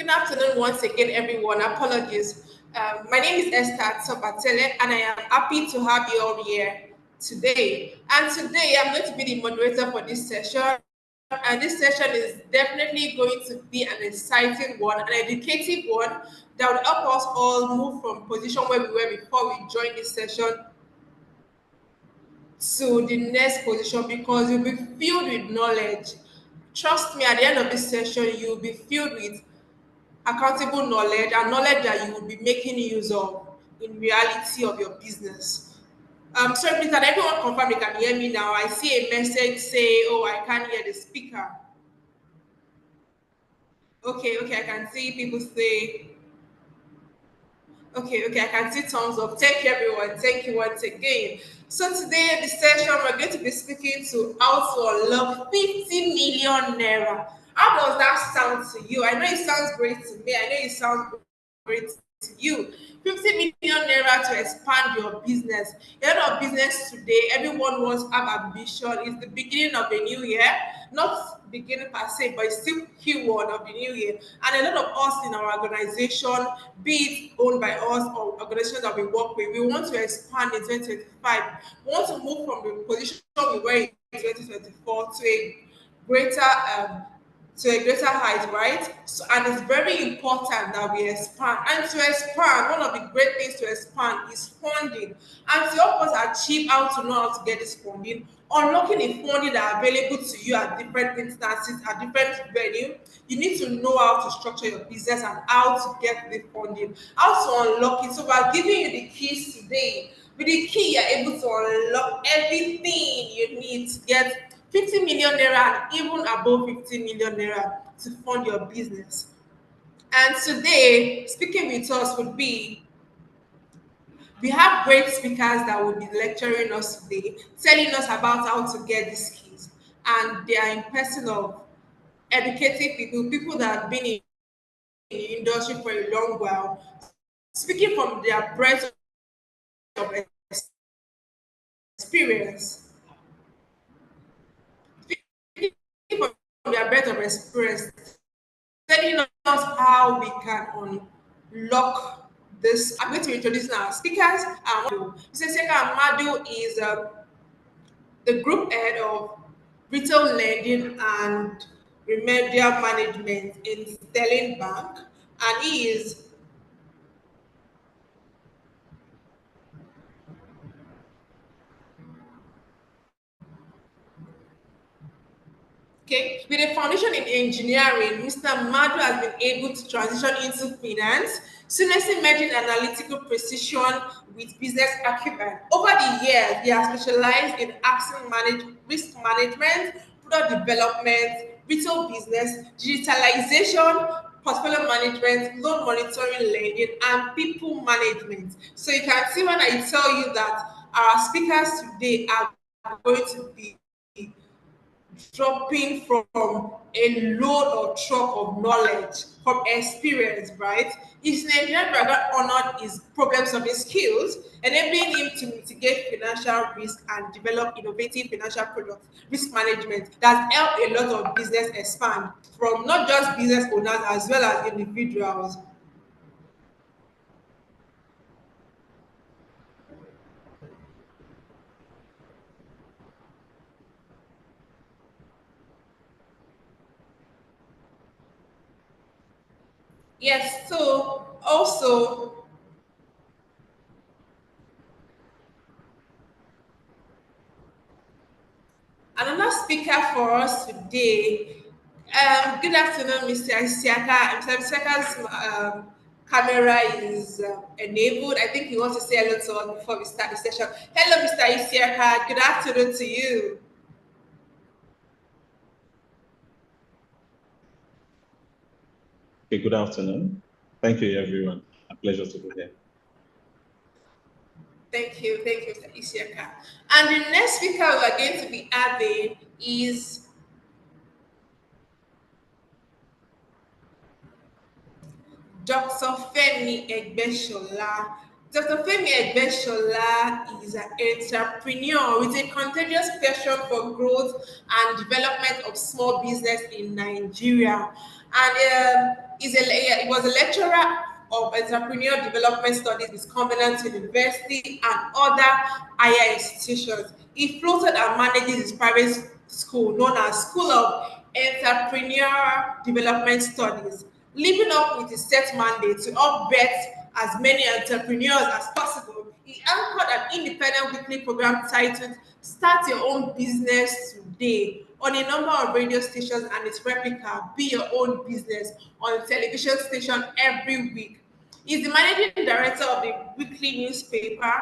Good afternoon once again, everyone. Apologies. My name is Esther Sobatele, and I am happy to have you all here today. And today, I'm going to be the moderator for this session. And this session is definitely going to be an exciting one, an educative one that will help us all move from position where we were before we joined this session to the next position because you'll be filled with knowledge. Trust me, at the end of this session, you'll be filled with accountable knowledge and knowledge that you will be making use of in reality of your business. Sorry, please, can everyone confirm they can hear me now? I see a message say, "Oh, I can't hear the speaker." Okay, okay, I can see people say, okay, okay, I can see thumbs up. Thank you, everyone. Thank you once again. So today, the session, we're going to be speaking to how to unlock 50 million naira. How does that sound to you? I know it sounds great to me. I know it sounds great to you. 50 million naira to expand your business. A lot of business today, everyone wants to have ambition. It's the beginning of a new year, not beginning per se, but it's still Q1 of the new year. And a lot of us in our organization, be it owned by us or organizations that we work with, we want to expand in 2025. We want to move from the position we were in 2024 greater um, to a greater height, right? So, and it's very important that we expand. And to expand, one of the great things to expand is funding. And to help us achieve how to know how to get this funding, unlocking the funding that are available to you at different instances, at different venue, you need to know how to structure your business and how to get the funding, how to unlock it. So we're giving you the keys today. With the key, you're able to unlock everything you need to get 50 million naira and even above 50 million naira to fund your business. And today, speaking with us would be we have great speakers that will be lecturing us today, telling us about how to get these keys. And they are in person of educated people, people that have been in the industry for a long while, speaking from their breadth of experience, speaking from their breadth of experience, telling us how we can unlock this. I'm going to introduce our speakers. Mr. Seka Amadu is the group head of retail lending and remedial management in Sterling Bank, and he is okay. With a foundation in engineering, Mr. Madu has been able to transition into finance, seamlessly merging analytical precision with business acumen. Over the years, he has specialized in risk management, product development, retail business, digitalization, portfolio management, loan monitoring, lending, and people management. So you can see when I tell you that our speakers today are going to be dropping from a load or truck of knowledge from experience, right? His Nigerian background honored his problem solving skills, enabling him to mitigate financial risk and develop innovative financial products, risk management that help a lot of business expand from not just business owners as well as individuals. Yes, so also another speaker for us today. Good afternoon, Mr. Isiaka. Mr. Isiaka's camera is enabled. I think he wants to say hello to us before we start the session. Hello, Mr. Isiaka. Good afternoon to you. Okay, good afternoon. Thank you, everyone. A pleasure to be here. Thank you, Mr. Isiaka. And the next speaker we are going to be having is Dr. Femi Egbeshola. Dr. Femi Egbeshola is an entrepreneur with a contagious passion for growth and development of small business in Nigeria. And he was a lecturer of entrepreneur development studies with Covenant University and other higher institutions. He floated and manages his private school known as School of Entrepreneur Development Studies, living up with his set mandate to upbet as many entrepreneurs as possible. He anchored an independent weekly program titled Start Your Own Business Today on a number of radio stations, and its replica, Be Your Own Business, on a television station every week. He's the managing director of the weekly newspaper,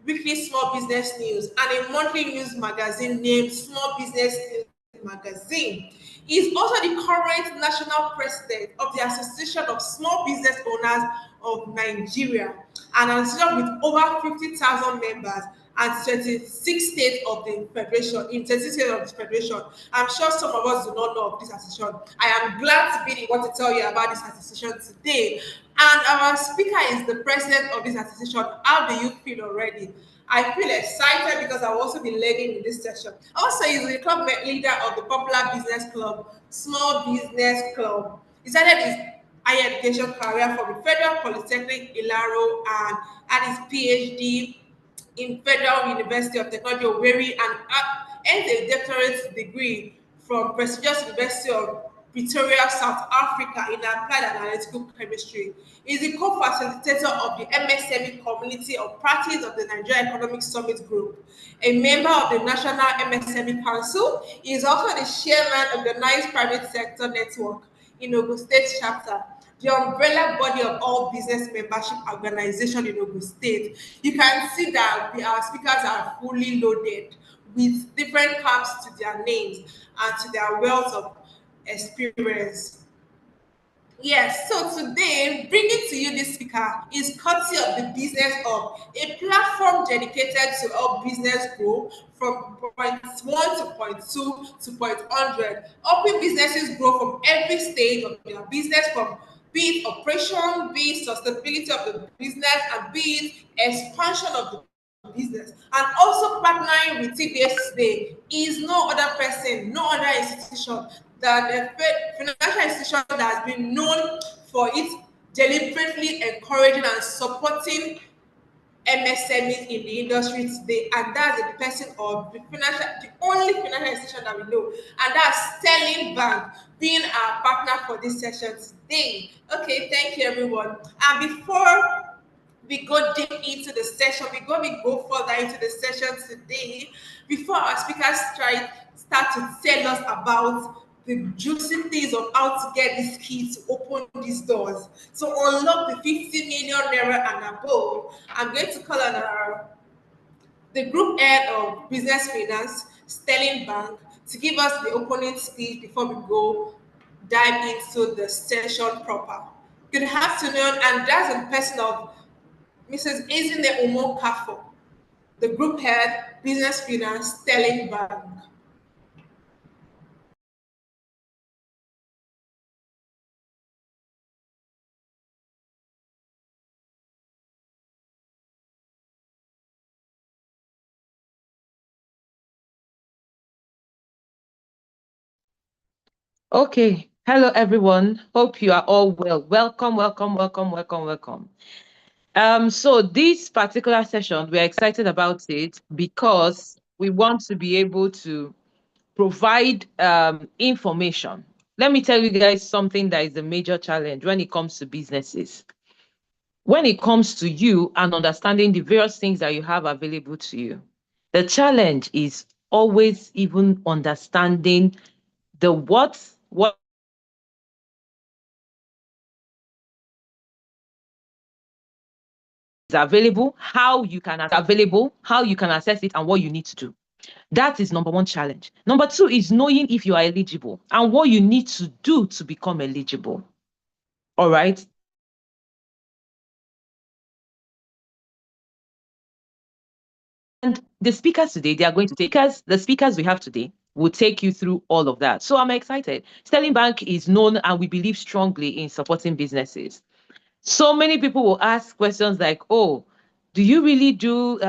Weekly Small Business News, and a monthly news magazine named Small Business News Magazine. He is also the current national president of the Association of Small Business Owners of Nigeria, an association with over 50,000 members and 26 states of the federation. In 26 states of the federation, I'm sure some of us do not know of this association. I am glad to be the one to tell you about this association today. And our speaker is the president of this association. How do you feel already? I feel excited because I've also been leading in this session. Also, he's the club leader of the Popular Business Club, Small Business Club. He started his higher education career from the Federal Polytechnic Ilaro and had his PhD in Federal University of Technology, Owerri, and earned a doctorate degree from prestigious University of Pretoria, South Africa, in applied analytical chemistry. He is the co-facilitator of the MSME Community of Practice of the Nigeria Economic Summit Group, a member of the National MSME Council. He is also the chairman of the NICE Private Sector Network in Ogun State chapter, the umbrella body of all business membership organization in Ogun State. You can see that our speakers are fully loaded with different caps to their names and to their wealth of experience. Yes, so today, bringing to you this speaker is courtesy of the business of a platform dedicated to help business grow from point one to point two to point 100, helping businesses grow from every stage of their business, from be it operation, be it sustainability of the business, and be it expansion of the business. And also partnering with TBS today is no other person, no other institution than a financial institution that has been known for its deliberately encouraging and supporting MSMEs in the industry today, and that's the person of the only financial institution that we know, and that's Sterling Bank being our partner for this session today. Okay, thank you everyone. And before we go deep into the session, before we go further into the session today, before our speakers start to tell us about the juicy things of how to get these keys to open these doors, to unlock the 50 million naira and above, I'm going to call on the group head of business finance, Sterling Bank, to give us the opening speech before we go dive into the session proper. Good afternoon, and that's in person of Mrs. Ezine Umo Kafo, the group head, business finance, Sterling Bank. Okay. Hello, everyone. Hope you are all well. Welcome, welcome, welcome, welcome, welcome. So this particular session, we're excited about it because we want to be able to provide information. Let me tell you guys something that is a major challenge when it comes to businesses. When it comes to you and understanding the various things that you have available to you, the challenge is always even understanding the what is available, how you can access it, and what you need to do. That is number one challenge. Number two is knowing if you are eligible and what you need to do to become eligible. All right. And the speakers today, they are going to take us, the speakers we have today will take you through all of that. So I'm excited. Sterling Bank is known and we believe strongly in supporting businesses. So many people will ask questions like, oh, do you really do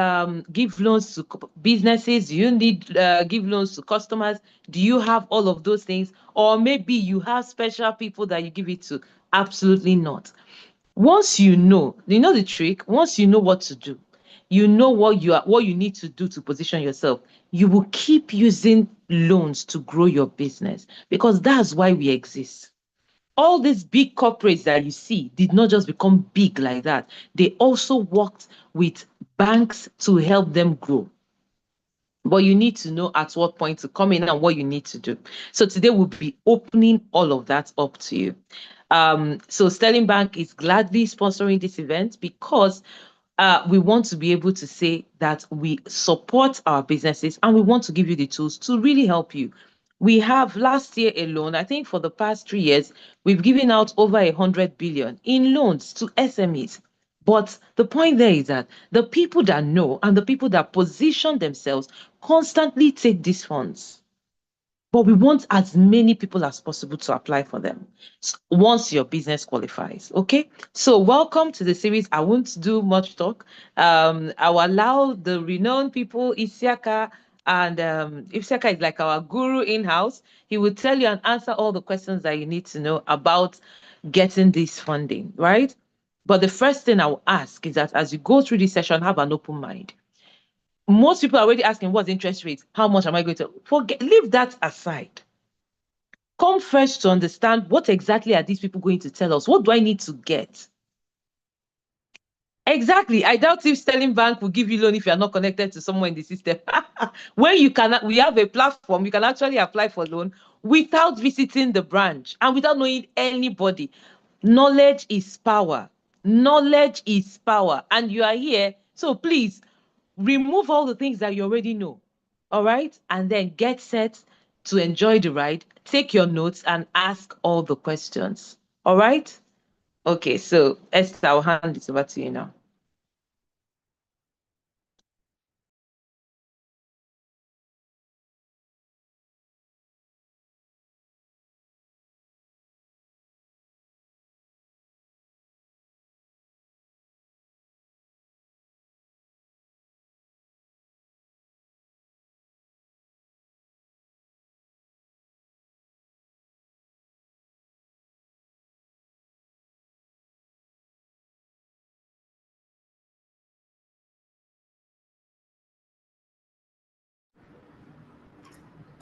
give loans to businesses? Do you need give loans to customers? Do you have all of those things? Or maybe you have special people that you give it to? Absolutely not. Once you know the trick, once you know what to do, you know what you need to do to position yourself, you will keep using loans to grow your business, because that's why we exist. All these big corporates that you see did not just become big like that. They also worked with banks to help them grow. But you need to know at what point to come in and what you need to do. So today we'll be opening all of that up to you. So Sterling Bank is gladly sponsoring this event because we want to be able to say that we support our businesses and we want to give you the tools to really help you. We have last year alone, I think for the past 3 years, we've given out over 100 billion in loans to SMEs. But the point there is that the people that know and the people that position themselves constantly take these funds. But we want as many people as possible to apply for them once your business qualifies. Okay. So welcome to the series. I won't do much talk. I'll allow the renowned people, Isiaka, and Isiaka is like our guru in-house. He will tell you and answer all the questions that you need to know about getting this funding, right? But the first thing I will ask is that as you go through this session, have an open mind. Most people are already asking, what's interest rate? How much am I going to forget? Leave that aside. Come first to understand what exactly are these people going to tell us? What do I need to get? Exactly. I doubt if Sterling Bank will give you loan if you are not connected to someone in the system. When you cannot, we have a platform, you can actually apply for loan without visiting the branch and without knowing anybody. Knowledge is power. Knowledge is power. And you are here. So please remove all the things that you already know. All right. And then get set to enjoy the ride. Take your notes and ask all the questions. All right. Okay. So Esther, I'll hand it over to you now.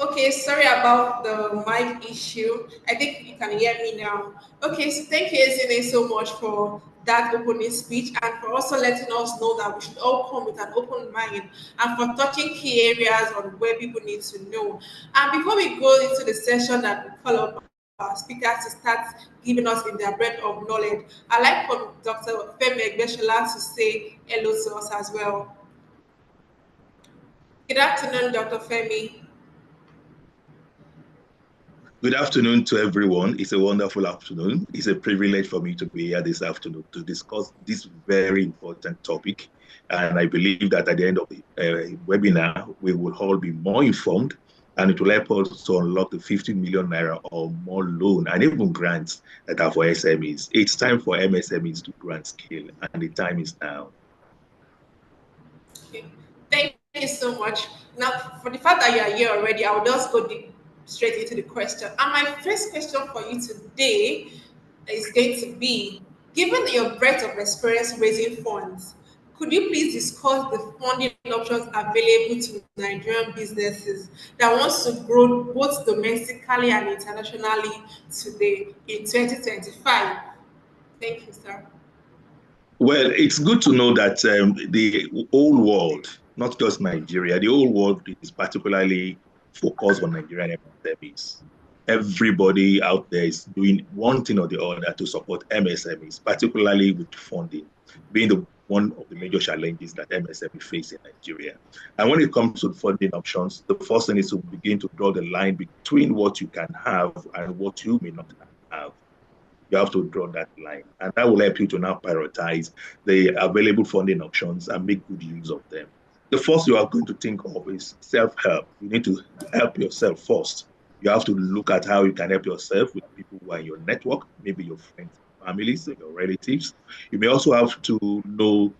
Okay, sorry about the mic issue. I think you can hear me now. Okay, so thank you, Ezine, so much for that opening speech and for also letting us know that we should all come with an open mind and for touching key areas on where people need to know. And before we go into the session that we call up our speakers to start giving us in their breadth of knowledge, I'd like for Dr. Femi Egbeshola to say hello to us as well. Good afternoon, Dr. Femi. Good afternoon to everyone. It's a wonderful afternoon. It's a privilege for me to be here this afternoon to discuss this very important topic. And I believe that at the end of the webinar, we will all be more informed and it will help us to unlock the 50 million naira or more loan and even grants that are for SMEs. It's time for MSMEs to grant scale and the time is now. Okay. Thank you so much. Now, for the fact that you are here already, I will just go straight into the question. And my first question for you today is going to be, given your breadth of experience raising funds, could you please discuss the funding options available to Nigerian businesses that wants to grow both domestically and internationally today in 2025? Thank you, sir. Well, it's good to know that the whole world, not just Nigeria, the whole world is particularly focused on Nigerian MSMEs. Everybody out there is doing one thing or the other to support MSMEs, particularly with funding, being one of the major challenges that MSMEs face in Nigeria. And when it comes to funding options, the first thing is to begin to draw the line between what you can have and what you may not have. You have to draw that line. And that will help you to now prioritize the available funding options and make good use of them. The first you are going to think of is self-help. You need to help yourself first. You have to look at how you can help yourself with people who are in your network, maybe your friends, families, your relatives. You may also have to know,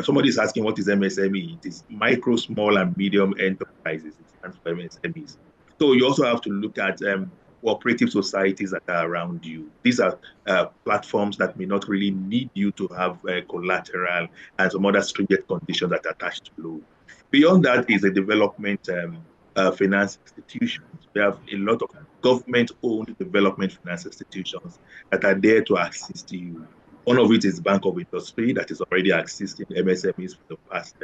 somebody is asking what is MSME? It is micro, small, and medium enterprises. It stands for MSMEs. So you also have to look at cooperative societies that are around you. These are platforms that may not really need you to have collateral and some other stringent conditions that are attached to loan. Beyond that is the development finance institutions. We have a lot of government-owned development finance institutions that are there to assist you. One of it is Bank of Industry that is already assisting MSMEs for the past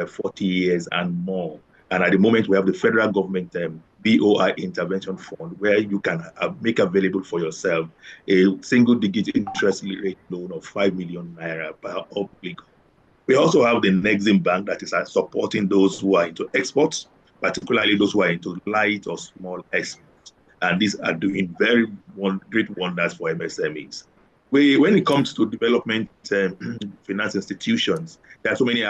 40 years and more. And at the moment, we have the federal government BOI intervention fund where you can make available for yourself a single-digit interest rate loan of 5 million naira per obligor. We also have the Nexim Bank that is supporting those who are into exports, particularly those who are into light or small exports. And these are doing very great wonders for MSMEs. When it comes to development finance institutions, there are so many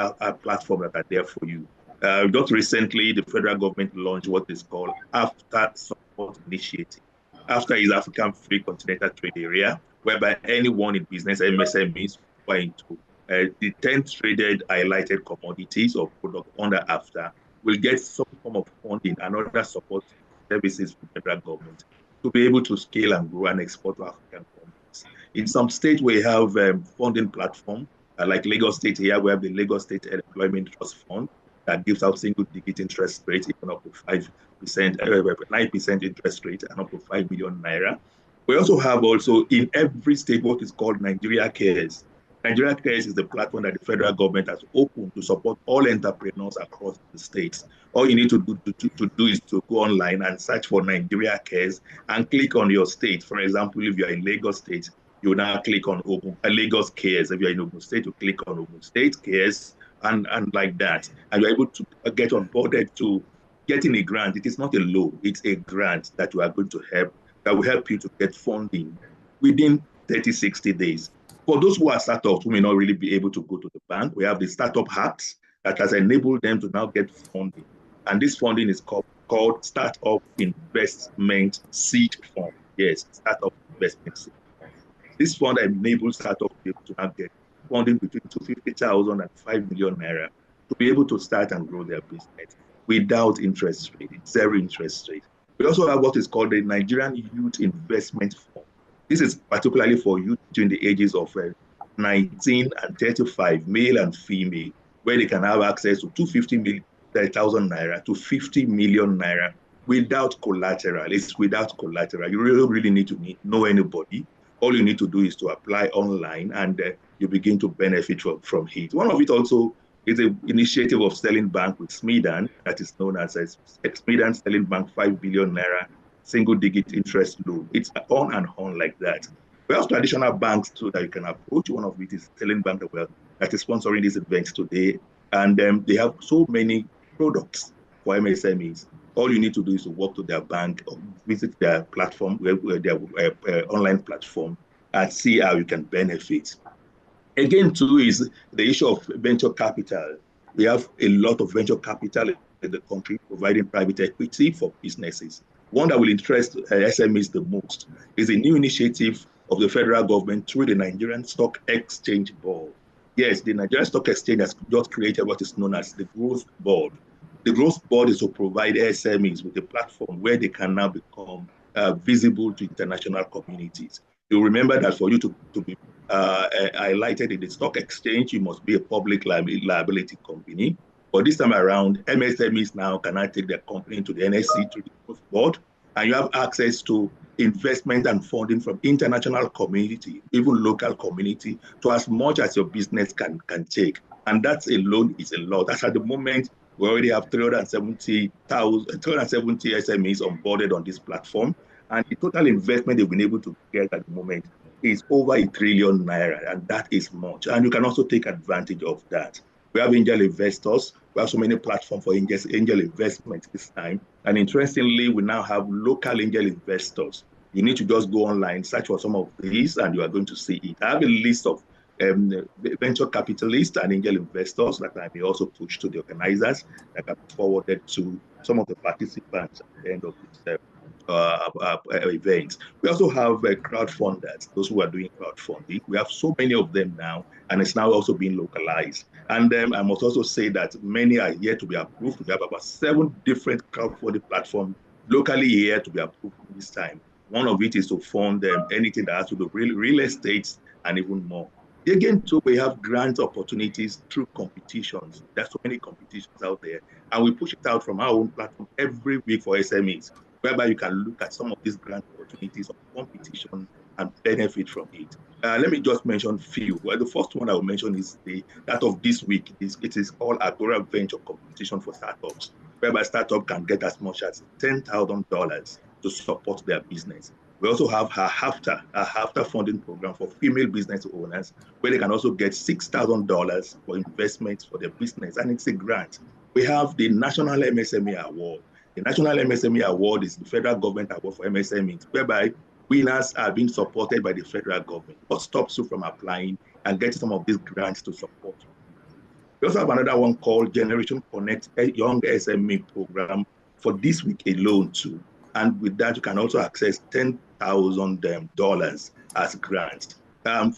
platforms that are there for you. Just recently, the federal government launched what is called After Support Initiative. After is African Free Continental Trade Area, whereby anyone in business, MSMEs, who are into the 10 traded highlighted commodities or product under After will get some form of funding and other support services from the federal government to be able to scale and grow and export to African companies. In some states, we have funding platform, like Lagos State here, we have the Lagos State Employment Trust Fund that gives out single-digit interest rates, even up to 5%, 9% interest rate, and up to 5 million naira. We also have in every state what is called Nigeria Cares. Nigeria Cares is the platform that the federal government has opened to support all entrepreneurs across the states. All you need to do is to go online and search for Nigeria Cares and click on your state. For example, if you're in Lagos State, you now click on Lagos Cares. If you're in Ogun State, you click on Ogun State Cares and like that. And you're able to get onboarded to getting a grant. It is not a loan, it's a grant that you are going to that will help you to get funding within 30, 60 days. For those who are startups who may not really be able to go to the bank, we have the Startup Act that has enabled them to now get funding. And this funding is called Startup Investment Seed Fund. Yes, Startup Investment Seed Fund. This fund enables startups to now get funding between 250,000 and 5 million naira to be able to start and grow their business without interest rate, zero interest rate. We also have what is called the Nigerian Youth Investment Fund. This is particularly for youth between the ages of 19 and 35, male and female, where they can have access to 250,000 naira to 50 million naira without collateral. It's without collateral. You really need to know anybody. All you need to do is to apply online and you begin to benefit from it. One of it also is an initiative of Sterling Bank with Smedan that is known as Smedan Sterling Bank 5 billion naira single-digit interest loan. It's on and on like that. We have traditional banks too that you can approach. One of it is Sterling Bank that is sponsoring these events today. And they have so many products for MSMEs. All you need to do is to walk to their bank or visit their platform, their online platform, and see how you can benefit. Again, too, is the issue of venture capital. We have a lot of venture capital in the country providing private equity for businesses. One that will interest SMEs the most is a new initiative of the federal government through the Nigerian Stock Exchange Board. Yes, the Nigerian Stock Exchange has just created what is known as the Growth Board. The Growth Board is to provide SMEs with a platform where they can now become visible to international communities. You remember that for you to be highlighted in the stock exchange, you must be a public liability company. But this time around, MSMEs now can take their company to the NSC, to the Growth Board, and you have access to investment and funding from international community, even local community, to as much as your business can take. And that alone is a lot. That's at the moment, we already have 370 SMEs onboarded on this platform. And the total investment they've been able to get at the moment is over 1 trillion naira, and that is much. And you can also take advantage of that. We have angel investors. We have so many platforms for angel investment this time. And interestingly, we now have local angel investors. You need to just go online, search for some of these, and you are going to see it. I have a list of venture capitalists and angel investors that I may also push to the organizers that can be forwarded to some of the participants at the end of this events. We also have crowdfunders, those who are doing crowdfunding. We have so many of them now, and it's now also being localized. And I must also say that many are yet to be approved. We have about 7 different crowdfunding platforms locally here to be approved this time. One of it is to fund anything that has to do with real estate and even more. Again, too, we have grant opportunities through competitions. There's so many competitions out there, and we push it out from our own platform every week for SMEs, whereby you can look at some of these grant opportunities of competition and benefit from it. Let me just mention few. Well, the first one I will mention is that of this week. It is called Agora Venture Competition for Startups, whereby startup can get as much as $10,000 to support their business. We also have a HAFTA funding program for female business owners, where they can also get $6,000 for investments for their business, and it's a grant. We have the National MSME Award. The National MSME Award is the federal government award for MSMEs, whereby winners are being supported by the federal government. What stops you from applying and getting some of these grants to support you? We also have another one called Generation Connect, a young SME program for this week alone too. And with that, you can also access $10,000 as grants.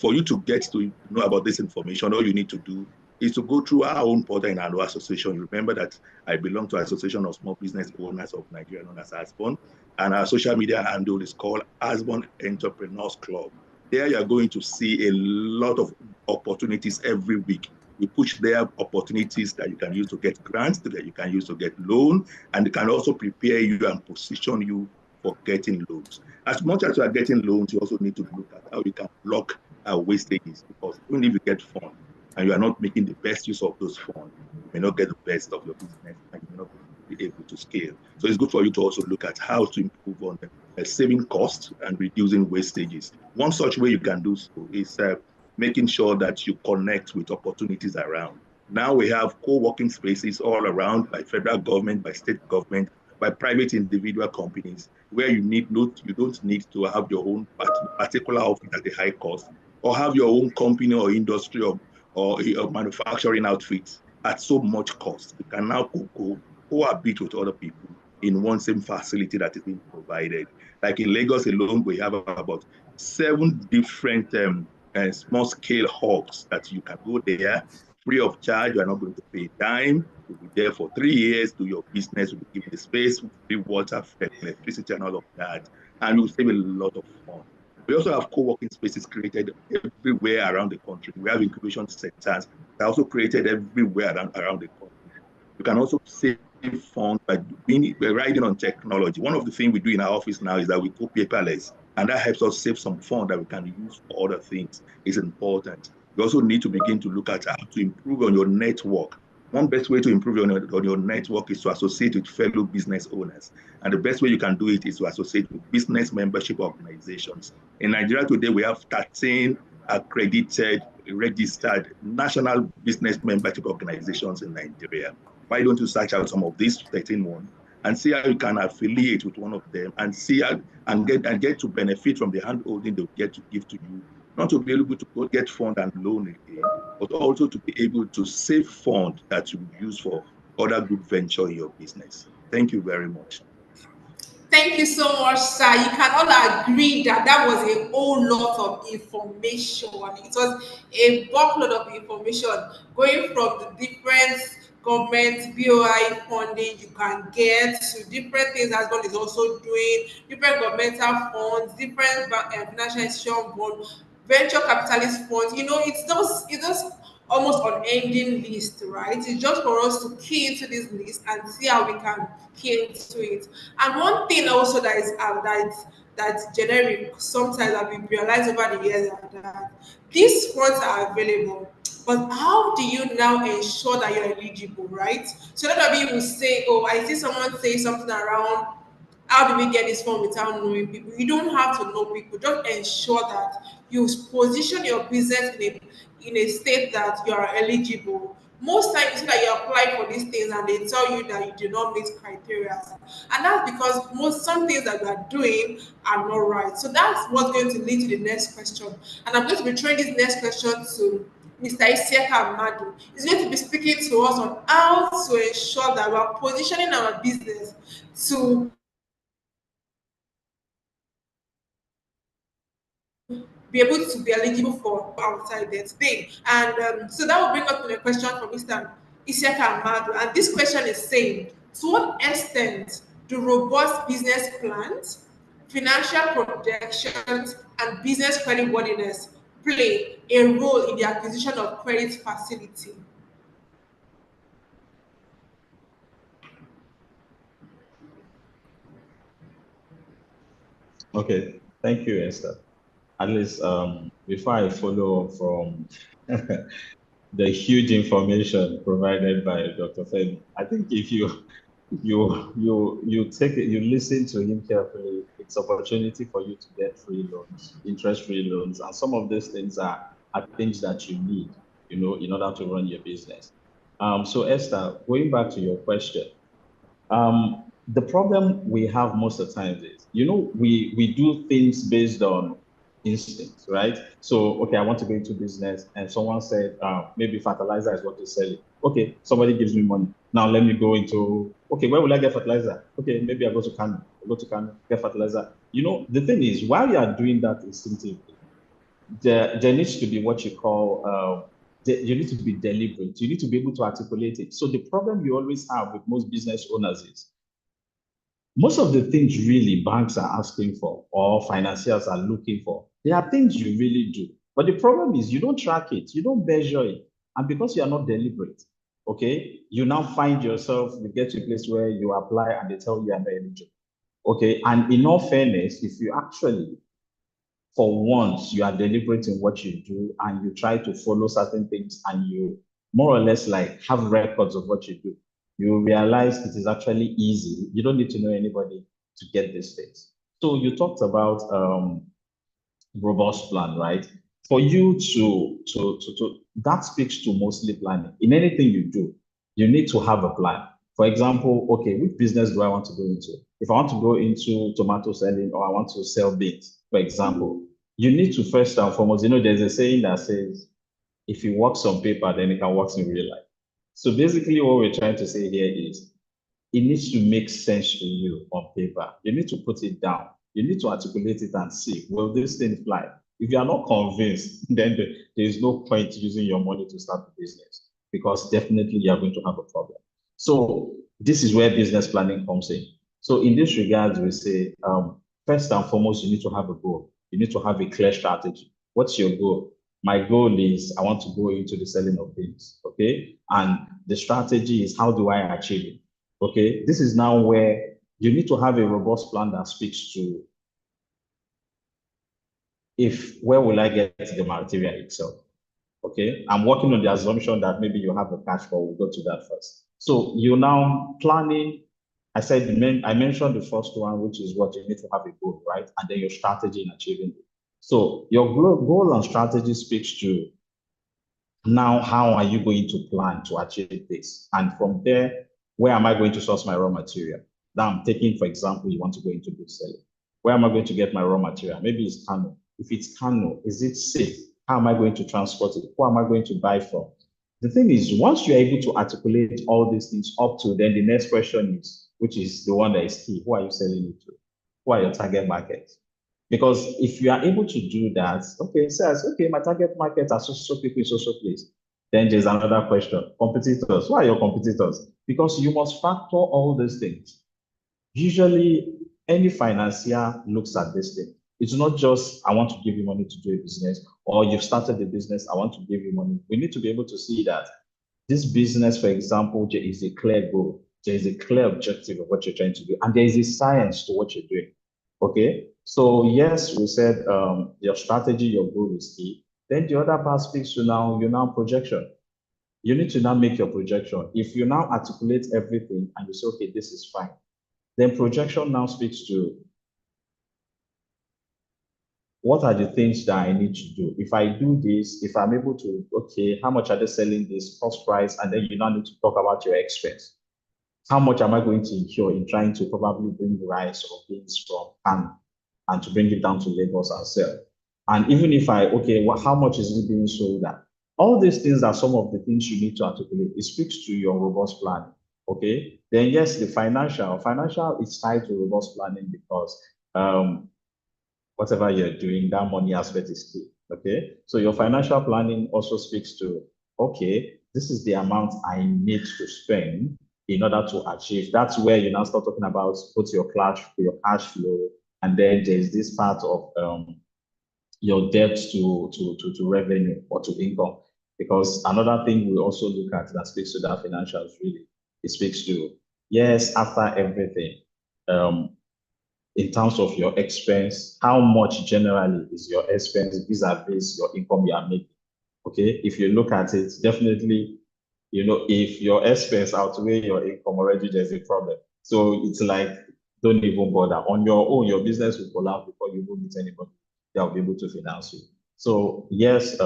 For you to get to know about this information, all you need to do is to go through our own portal in our association. You remember that I belong to Association of Small Business Owners of Nigeria, known as ASBON, and our social media handle is called ASBON Entrepreneurs Club. There you're going to see a lot of opportunities every week. We push there opportunities that you can use to get grants, that you can use to get loan, and it can also prepare you and position you for getting loans. As much as you are getting loans, you also need to look at how you can block wastages, because even if you get funds and you are not making the best use of those funds, you may not get the best of your business and you may not be able to scale. So it's good for you to also look at how to improve on saving costs and reducing wastages. One such way you can do so is making sure that you connect with opportunities around. Now we have co-working spaces all around by federal government, by state government, by private individual companies, where you don't need to have your own particular office at a high cost, or have your own company or industry or manufacturing outfits at so much cost. You can now cohabit with other people in one same facility that is being provided. Like in Lagos alone, we have about 7 different small scale hubs that you can go there free of charge. You are not going to pay a dime. You'll be there for 3 years, do your business, you'll be given the space, free water, free electricity, and all of that. And you'll save a lot of fun. We also have co-working spaces created everywhere around the country. We have incubation centers that are also created everywhere around the country. You can also save funds by riding on technology. One of the things we do in our office now is that we go paperless, and that helps us save some funds that we can use for other things. It's important. You also need to begin to look at how to improve on your network. One best way to improve on your network is to associate with fellow business owners. And the best way you can do it is to associate with business membership organizations. In Nigeria today, we have 13 accredited, registered national business membership organizations in Nigeria. Why don't you search out some of these 13 ones and see how you can affiliate with one of them and see how, and get to benefit from the handholding they'll get to give to you, not to be able to go get fund and loan again, but also to be able to save fund that you use for other good venture in your business. Thank you very much. Thank you so much, sir. You can all agree that that was a whole lot of information. It was a buckload of information going from the different government BOI funding you can get to different things as well is also doing, different governmental funds, different financial institution funds, venture capitalist funds. You know, it's just almost unending list, right? It's just for us to key into this list and see how we can key into it. And one thing also that is that's generic sometimes that we realize over the years are that these funds are available. But how do you now ensure that you're eligible, right? So a lot of you will say, "Oh, I see someone say something around how do we get this phone without knowing people?" You don't have to know people. Just ensure that you position your business in a state that you are eligible. Most times you see that you apply for these things and they tell you that you do not meet criteria. And that's because some things that you are doing are not right. So that's what's going to lead to the next question. And I'm going to be throwing this next question to Mr. Isiaka Madu. He's going to be speaking to us on how to ensure that we are positioning our business to be able to be eligible for outside there today. And so that will bring up a question from Mr. Isiaka Amadu. And this question is saying, to what extent do robust business plans, financial projections, and business credit worthiness play a role in the acquisition of credit facility? Okay, thank you, Esther. At least before I follow up from the huge information provided by Dr. Femi, I think if you take it, you listen to him carefully, it's opportunity for you to get free loans, interest-free loans, and some of these things are things that you need, you know, in order to run your business. So Esther, going back to your question, the problem we have most of the time is, you know, we do things based on instincts, right? So, okay, I want to go into business, and someone said, maybe fertilizer is what you're selling. Okay, somebody gives me money. Now let me go into, okay, where will I get fertilizer? Okay, maybe I go to Kano. I go to Kano, get fertilizer. You know, the thing is, while you are doing that instinctively, there needs to be what you call, you need to be deliberate. You need to be able to articulate it. So the problem you always have with most business owners is, most of the things really banks are asking for or financiers are looking for, there are things you really do. But the problem is you don't track it, you don't measure it. And because you are not deliberate, okay, you now find yourself, you get to a place where you apply and they tell you you're not eligible. Okay, and in all fairness, if you actually, for once, you are deliberate in what you do and you try to follow certain things and you more or less like have records of what you do, you realize it is actually easy. You don't need to know anybody to get these things. So you talked about robust plan, right? For you to that speaks to mostly planning. In anything you do, you need to have a plan. For example, okay, which business do I want to go into? If I want to go into tomato selling or I want to sell beans, for example, you need to first and foremost, you know, there's a saying that says, if it works on paper, then it can work in real life. So basically what we're trying to say here is, it needs to make sense to you on paper. You need to put it down. You need to articulate it and see, will this thing fly? If you are not convinced, then there is no point using your money to start the business, because definitely you are going to have a problem. So this is where business planning comes in. So in this regard, we say, first and foremost, you need to have a goal. You need to have a clear strategy. What's your goal? My goal is I want to go into the selling of things, okay? And the strategy is, how do I achieve it? Okay, this is now where you need to have a robust plan that speaks to, if where will I get the material itself? Okay, I'm working on the assumption that maybe you have a cash flow. We'll go to that first. So you're now planning. I said, I mentioned the first one, which is what you need to have a goal, right? And then your strategy in achieving it. So your goal and strategy speaks to, now how are you going to plan to achieve this? And from there, where am I going to source my raw material? Now I'm taking, for example, you want to go into book selling. Where am I going to get my raw material? Maybe it's Kano. If it's Kano, is it safe? How am I going to transport it? Who am I going to buy from? The thing is, once you're able to articulate all these things up to, then the next question is, which is the one that is key, who are you selling it to? Who are your target markets? Because if you are able to do that, okay, it says, okay, my target market are so people in social place. Then there's another question, competitors. Who are your competitors? Because you must factor all these things. Usually, any financier looks at this thing. It's not just, I want to give you money to do a business, or you've started the business, I want to give you money. We need to be able to see that this business, for example, there is a clear goal, there is a clear objective of what you're trying to do, and there is a science to what you're doing. Okay, so yes, we said your strategy, your goal is key. Then the other part speaks to now projection. You need to now make your projection. If you now articulate everything and you say, okay, this is fine, then projection now speaks to, what are the things that I need to do? If I do this, if I'm able to, okay, how much are they selling this, cost price? And then you now need to talk about your expense. How much am I going to incur in trying to probably bring rice or beans from Kano and to bring it down to Lagos and sell? And even if okay, well, how much is it being sold at? All these things are some of the things you need to articulate. It speaks to your robust planning. Okay. Then yes, the financial is tied to robust planning, because whatever you're doing, that money aspect is key. Okay. So your financial planning also speaks to, okay, this is the amount I need to spend in order to achieve. That's where you now start talking about put your cash flow, and then there's this part of your debt to revenue or to income. Because another thing we also look at that speaks to that financials really, it speaks to, yes, after everything, um, in terms of your expense, how much generally is your expense vis-a-vis your income you are making? Okay, if you look at it, definitely, if your expense outweigh your income already, there's a problem. So it's like, don't even bother. On your own, your business will collapse before you even meet anybody that will be able to finance you. So yes,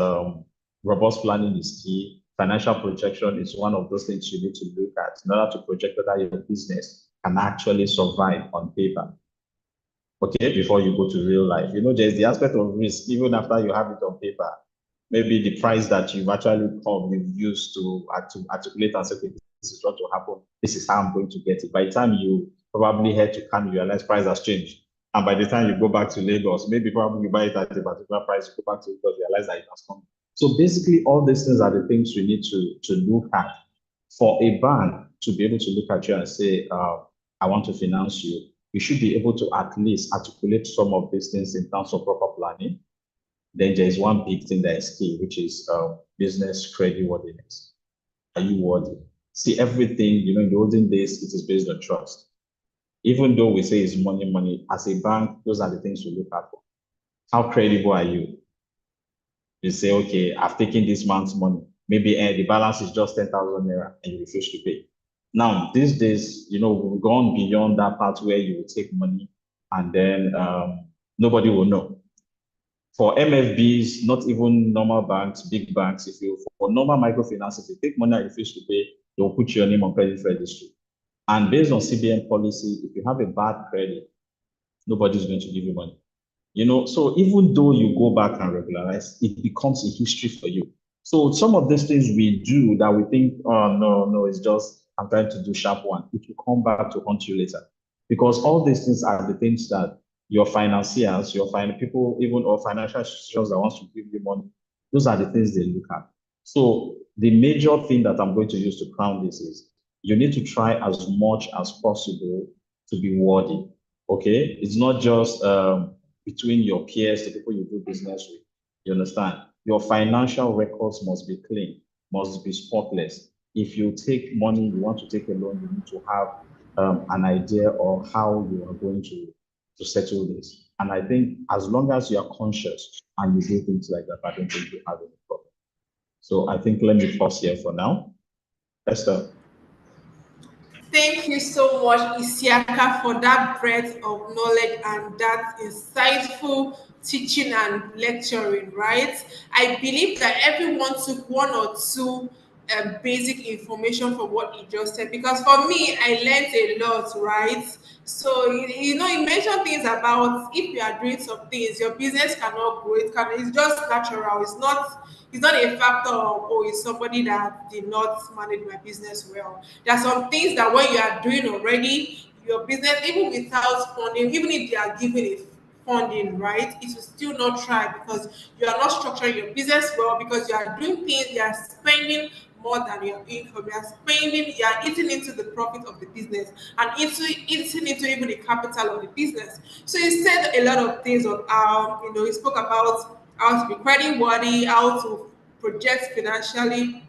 robust planning is key. Financial projection is one of those things you need to look at in order to project whether your business can actually survive on paper. Okay, before you go to real life. There's the aspect of risk, even after you have it on paper. Maybe the price that you've used to articulate and say, okay, this is what will happen, this is how I'm going to get it. By the time you probably head to Kano, you realize price has changed. And by the time you go back to Lagos, maybe probably you buy it at a particular price, you go back to Lagos, realize that it has come. So basically, all these things are the things we need to look at for a bank to be able to look at you and say, I want to finance you. You should be able to at least articulate some of these things in terms of proper planning. Then there is one big thing that is key, which is business creditworthiness. Are you worthy? See, everything, in the olden days, it is based on trust. Even though we say it's money, as a bank, those are the things we look at for. How credible are you? You say, okay, I've taken this month's money. Maybe the balance is just 10,000 naira and you refuse to pay. Now, these days, we've gone beyond that part where you will take money and then nobody will know. For MFBs, not even normal banks, big banks, for normal microfinance, if you take money and refuse to pay, they'll put your name on credit registry. And based on CBN policy, if you have a bad credit, nobody's going to give you money. So even though you go back and regularize, it becomes a history for you. So some of these things we do that we think, oh, no, it's just, I'm trying to do sharp one. It will come back to haunt you later. Because all these things are the things that your financiers, people, even or financial institutions that wants to give you money, those are the things they look at. So the major thing that I'm going to use to crown this is you need to try as much as possible to be worthy. Okay, it's not just between your peers, the people you do business with. You understand? Your financial records must be clean, must be spotless. If you take money, you want to take a loan, you need to have an idea of how you are going to settle this. And I think as long as you are conscious and you do things like that, I don't think you have any problem. So I think let me pause here for now. Esther. Thank you so much, Isiaka, for that breadth of knowledge and that insightful teaching and lecturing, right? I believe that everyone took one or two basic information from what you just said, because for me, I learned a lot, right? So, you mentioned things about if you are doing some things, your business cannot grow. It's just natural. It's not a factor of, oh, it's somebody that did not manage my business well. There are some things that when you are doing already, your business, even without funding, even if they are giving it funding, right, it will still not try because you are not structuring your business well, because you are doing things, you are spending more than your income. You are eating into the profit of the business and eating into even the capital of the business. So you said a lot of things on how, you spoke about how to be credit worthy, how to project financially,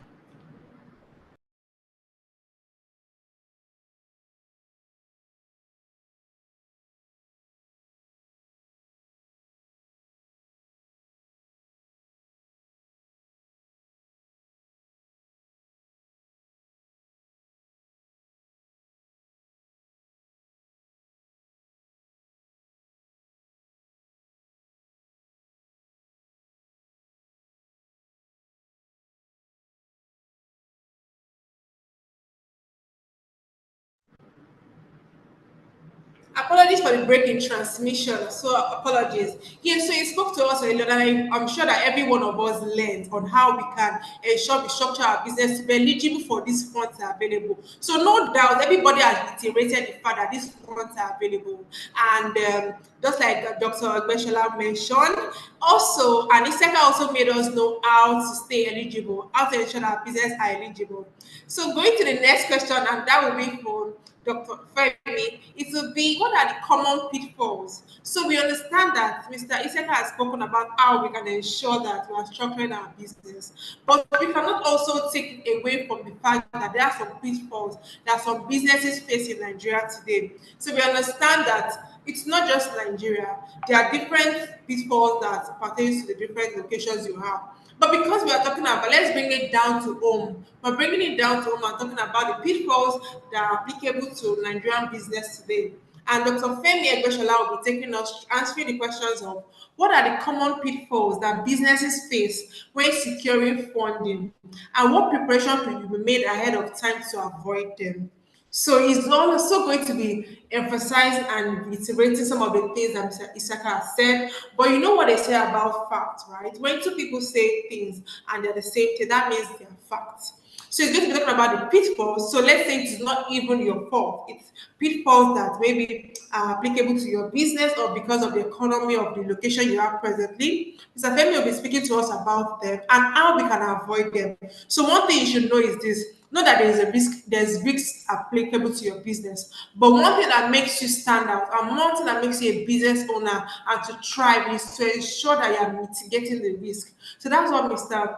Apologies for the break in transmission. So apologies. Yes, so you spoke to us earlier, and I'm sure that every one of us learned on how we can ensure we structure our business to be eligible for these funds are available. So no doubt, everybody has iterated the fact that these funds are available, and just like Dr. Ogbeshola mentioned, also, and Iseka also made us know how to stay eligible, how to ensure that our business are eligible. So going to the next question, and that will be for Dr. Femi, it will be what are the common pitfalls? So we understand that Mr. Iseka has spoken about how we can ensure that we are structuring our business, but we cannot also take away from the fact that there are some pitfalls that some businesses face in Nigeria today. So we understand that it's not just Nigeria. There are different pitfalls that pertains to the different locations you have. But because we are talking about, let's bring it down to home. We're bringing it down to home and talking about the pitfalls that are applicable to Nigerian business today. And Dr. Femi Egbeshola will be taking us answering the questions of what are the common pitfalls that businesses face when securing funding, and what preparation can be made ahead of time to avoid them. So he's also going to be emphasizing and reiterating some of the things that Mr. Isaka has said. But you know what they say about facts, right? When two people say things and they're the same thing, that means they're facts. So he's going to be talking about the pitfalls. So let's say it's not even your fault. It's pitfalls that maybe are applicable to your business or because of the economy of the location you are presently. Mr. Femi will be speaking to us about them and how we can avoid them. So one thing you should know is this: not that there's a risk, there's risks applicable to your business, but one thing that makes you stand out and one thing that makes you a business owner and to thrive is to ensure that you are mitigating the risk. So that's what Mr.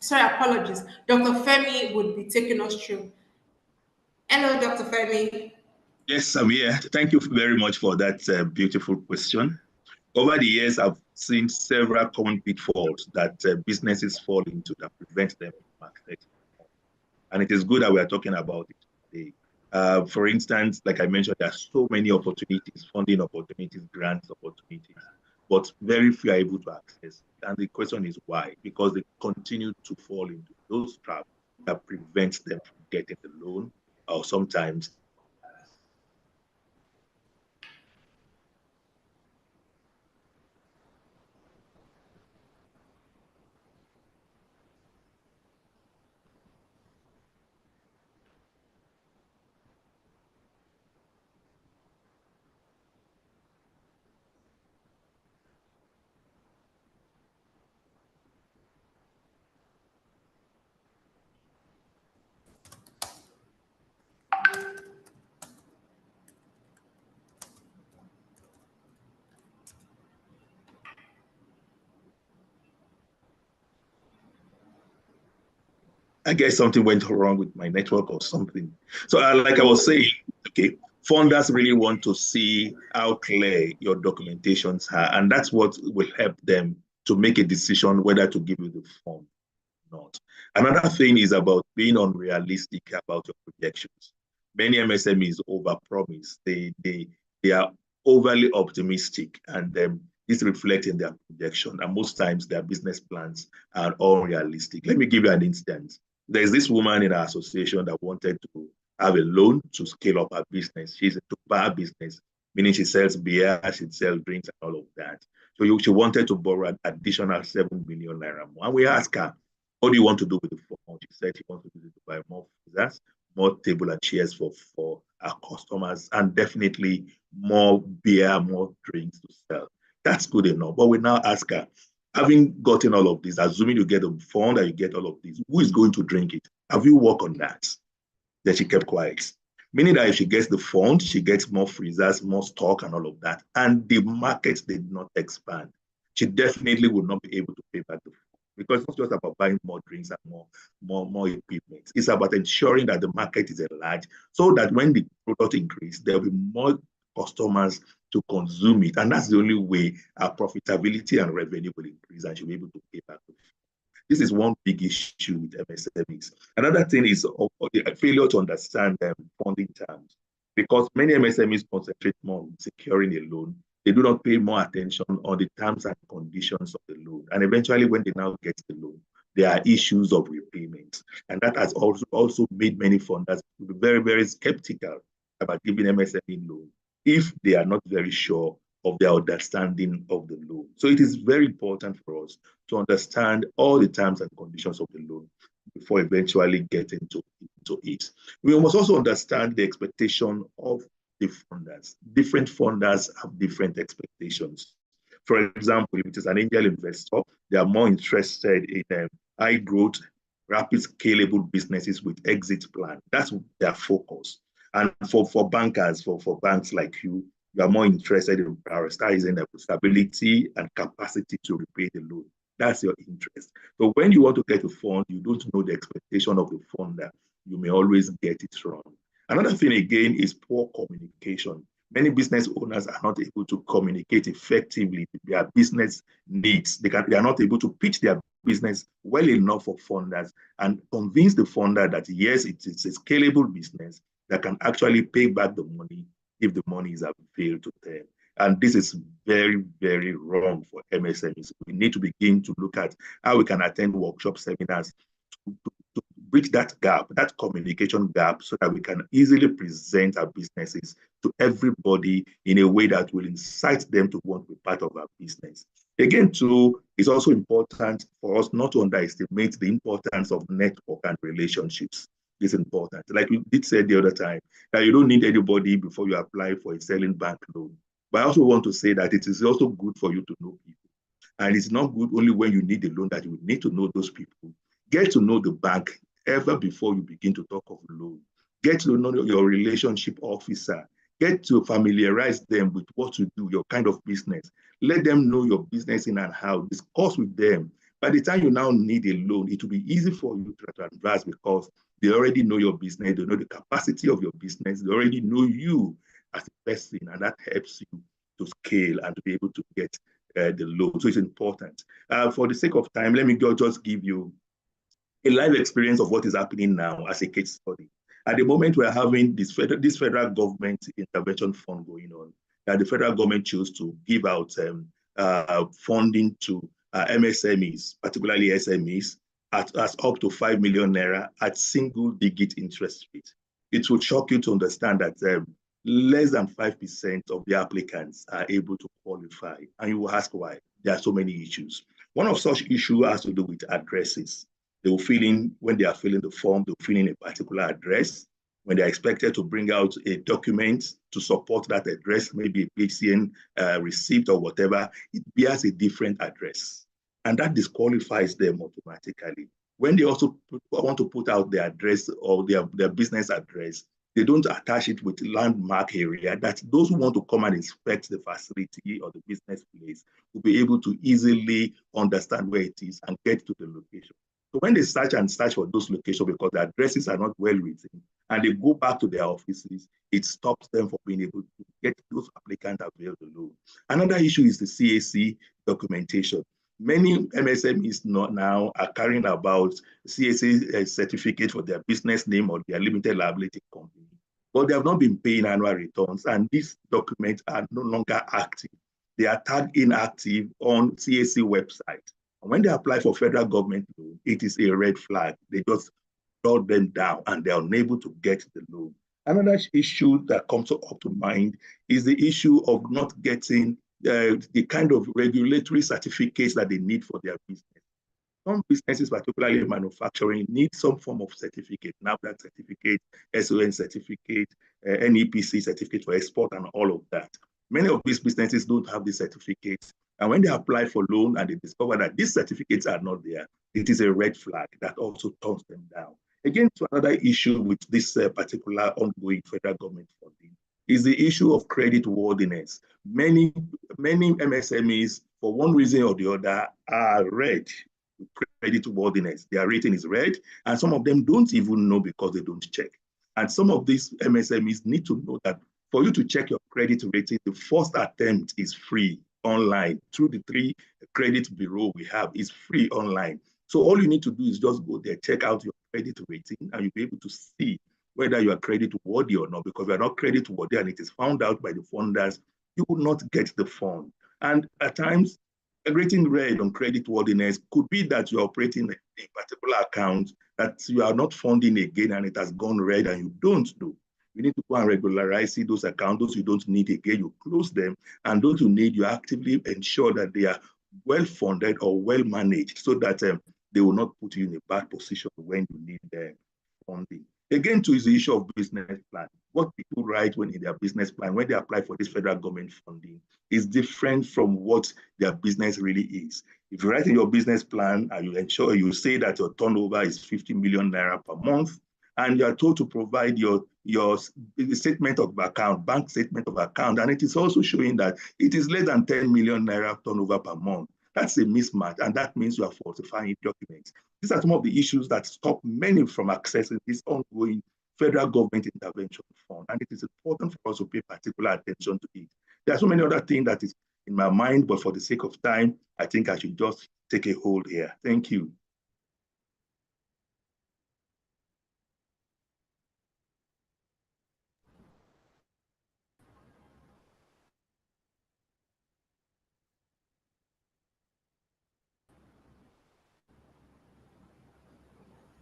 Sorry, apologies. Dr. Femi would be taking us through. Hello, Dr. Femi. Yes, I'm here. Thank you very much for that beautiful question. Over the years, I've seen several common pitfalls that businesses fall into that prevent them from marketing. And it is good that we are talking about it today. For instance, like I mentioned, there are so many opportunities, funding opportunities, grants opportunities, but very few are able to access. And the question is why? Because they continue to fall into those traps that prevents them from getting the loan, or sometimes I guess something went wrong with my network or something. So, like I was saying, okay, funders really want to see how clear your documentations are, and that's what will help them to make a decision whether to give you the fund or not. Another thing is about being unrealistic about your projections. Many MSMEs overpromise. They are overly optimistic, and this reflects in their projection. And most times, their business plans are unrealistic. Let me give you an instance. There's this woman in our association that wanted to have a loan to scale up her business. She's a bar business, meaning she sells beer, she sells drinks, and all of that. So she wanted to borrow an additional 7 million naira more. And we asked her, what do you want to do with the fund? She said she wants to use it to buy more freezers, more table and chairs for our customers, and definitely more beer, more drinks to sell. That's good enough. But we now ask her, having gotten all of this, assuming you get a fund and you get all of this, who is going to drink it? Have you worked on that? Then she kept quiet. Meaning that if she gets the fund, she gets more freezers, more stock, and all of that. And the market did not expand. She definitely would not be able to pay back the fund. Because it's not just about buying more drinks and more equipment. It's about ensuring that the market is enlarged so that when the product increases, there will be more customers to consume it. And that's the only way our profitability and revenue will increase and she'll be able to pay back the fund. This is one big issue with MSMEs. Another thing is a failure to understand funding terms, because many MSMEs concentrate more on securing a loan. They do not pay more attention on the terms and conditions of the loan. And eventually, when they now get the loan, there are issues of repayment. And that has also made many funders very, very skeptical about giving MSME loan if they are not very sure of their understanding of the loan. So it is very important for us to understand all the terms and conditions of the loan before eventually getting into it. We must also understand the expectation of the funders. Different funders have different expectations. For example, if it is an angel investor, they are more interested in high growth, rapid scalable businesses with exit plan. That's their focus. And for bankers, for banks like you are more interested in prioritizing the stability and capacity to repay the loan. That's your interest. So when you want to get a fund, you don't know the expectation of the funder. You may always get it wrong. Another thing again is poor communication. Many business owners are not able to communicate effectively their business needs. They are not able to pitch their business well enough for funders and convince the funder that yes, it's a scalable business that can actually pay back the money if the money is available to them. And this is very, very wrong for MSMEs. We need to begin to look at how we can attend workshop seminars to bridge that gap, that communication gap, so that we can easily present our businesses to everybody in a way that will incite them to want to be part of our business. Again, too, it's also important for us not to underestimate the importance of network and relationships. It's important. Like we did say the other time, that you don't need anybody before you apply for a selling bank loan. But I also want to say that it is also good for you to know people. And it's not good only when you need a loan that you need to know those people. Get to know the bank ever before you begin to talk of loan. Get to know your relationship officer. Get to familiarize them with what you do, your kind of business. Let them know your business in and out. Discuss with them. By the time you now need a loan, it will be easy for you to advance because they already know your business. They know the capacity of your business. They already know you as a person, and that helps you to scale and to be able to get the loan. So it's important. For the sake of time, let me just give you a live experience of what is happening now as a case study. At the moment, we're having this federal government intervention fund going on, that the federal government chose to give out funding to MSMEs, particularly SMEs, as up to 5 million naira at single-digit interest rate. It would shock you to understand that less than 5% of the applicants are able to qualify. And you will ask why. There are so many issues. One of such issues has to do with addresses. They will fill in, when they are filling the form, they'll fill in a particular address. When they're expected to bring out a document to support that address, maybe a PCN receipt or whatever, it bears a different address. And that disqualifies them automatically. When they also want to put out their address or their business address, they don't attach it with landmark area that those who want to come and inspect the facility or the business place will be able to easily understand where it is and get to the location. So when they search for those locations because the addresses are not well written and they go back to their offices, it stops them from being able to get those applicants available the loan. Another issue is the CAC documentation. Many MSMEs now are carrying about CAC certificate for their business name or their limited liability company, but they have not been paying annual returns, and these documents are no longer active. They are tagged inactive on CAC website. And when they apply for federal government loan, it is a red flag. They just shut them down and they're unable to get the loan. Another issue that comes up to mind is the issue of not getting the kind of regulatory certificates that they need for their business. Some businesses, particularly manufacturing, need some form of certificate, NAFDAC certificate, SON certificate, NEPC certificate for export, and all of that. Many of these businesses don't have these certificates. And when they apply for loan and they discover that these certificates are not there, it is a red flag that also turns them down. Again, to another issue with this particular ongoing federal government funding is the issue of credit worthiness. Many MSMEs, for one reason or the other, are red with credit worthiness. Their rating is red, and some of them don't even know because they don't check. And some of these MSMEs need to know that for you to check your credit rating, the first attempt is free online through the 3 credit bureau we have is free online. So all you need to do is just go there, check out your credit rating, and you'll be able to see whether you are credit worthy or not. Because if you are not credit worthy and it is found out by the funders, you will not get the fund. And at times, a rating red on credit worthiness could be that you're operating a particular account that you are not funding again and it has gone red and you don't do. You need to go and regularize those accounts. Those you don't need again, you close them. And those you need, you actively ensure that they are well funded or well managed so that they will not put you in a bad position when you need funding. Again, too, is the issue of business plan. What people write when in their business plan, when they apply for this federal government funding, is different from what their business really is. If you write in your business plan and you say that your turnover is 50 million naira per month, and you are told to provide your statement of account, bank statement of account, and it is also showing that it is less than 10 million naira turnover per month. That's a mismatch, and that means you are falsifying documents. These are some of the issues that stop many from accessing this ongoing federal government intervention fund, and it is important for us to pay particular attention to it. There are so many other things that is in my mind, but for the sake of time, I think I should just take a hold here. Thank you.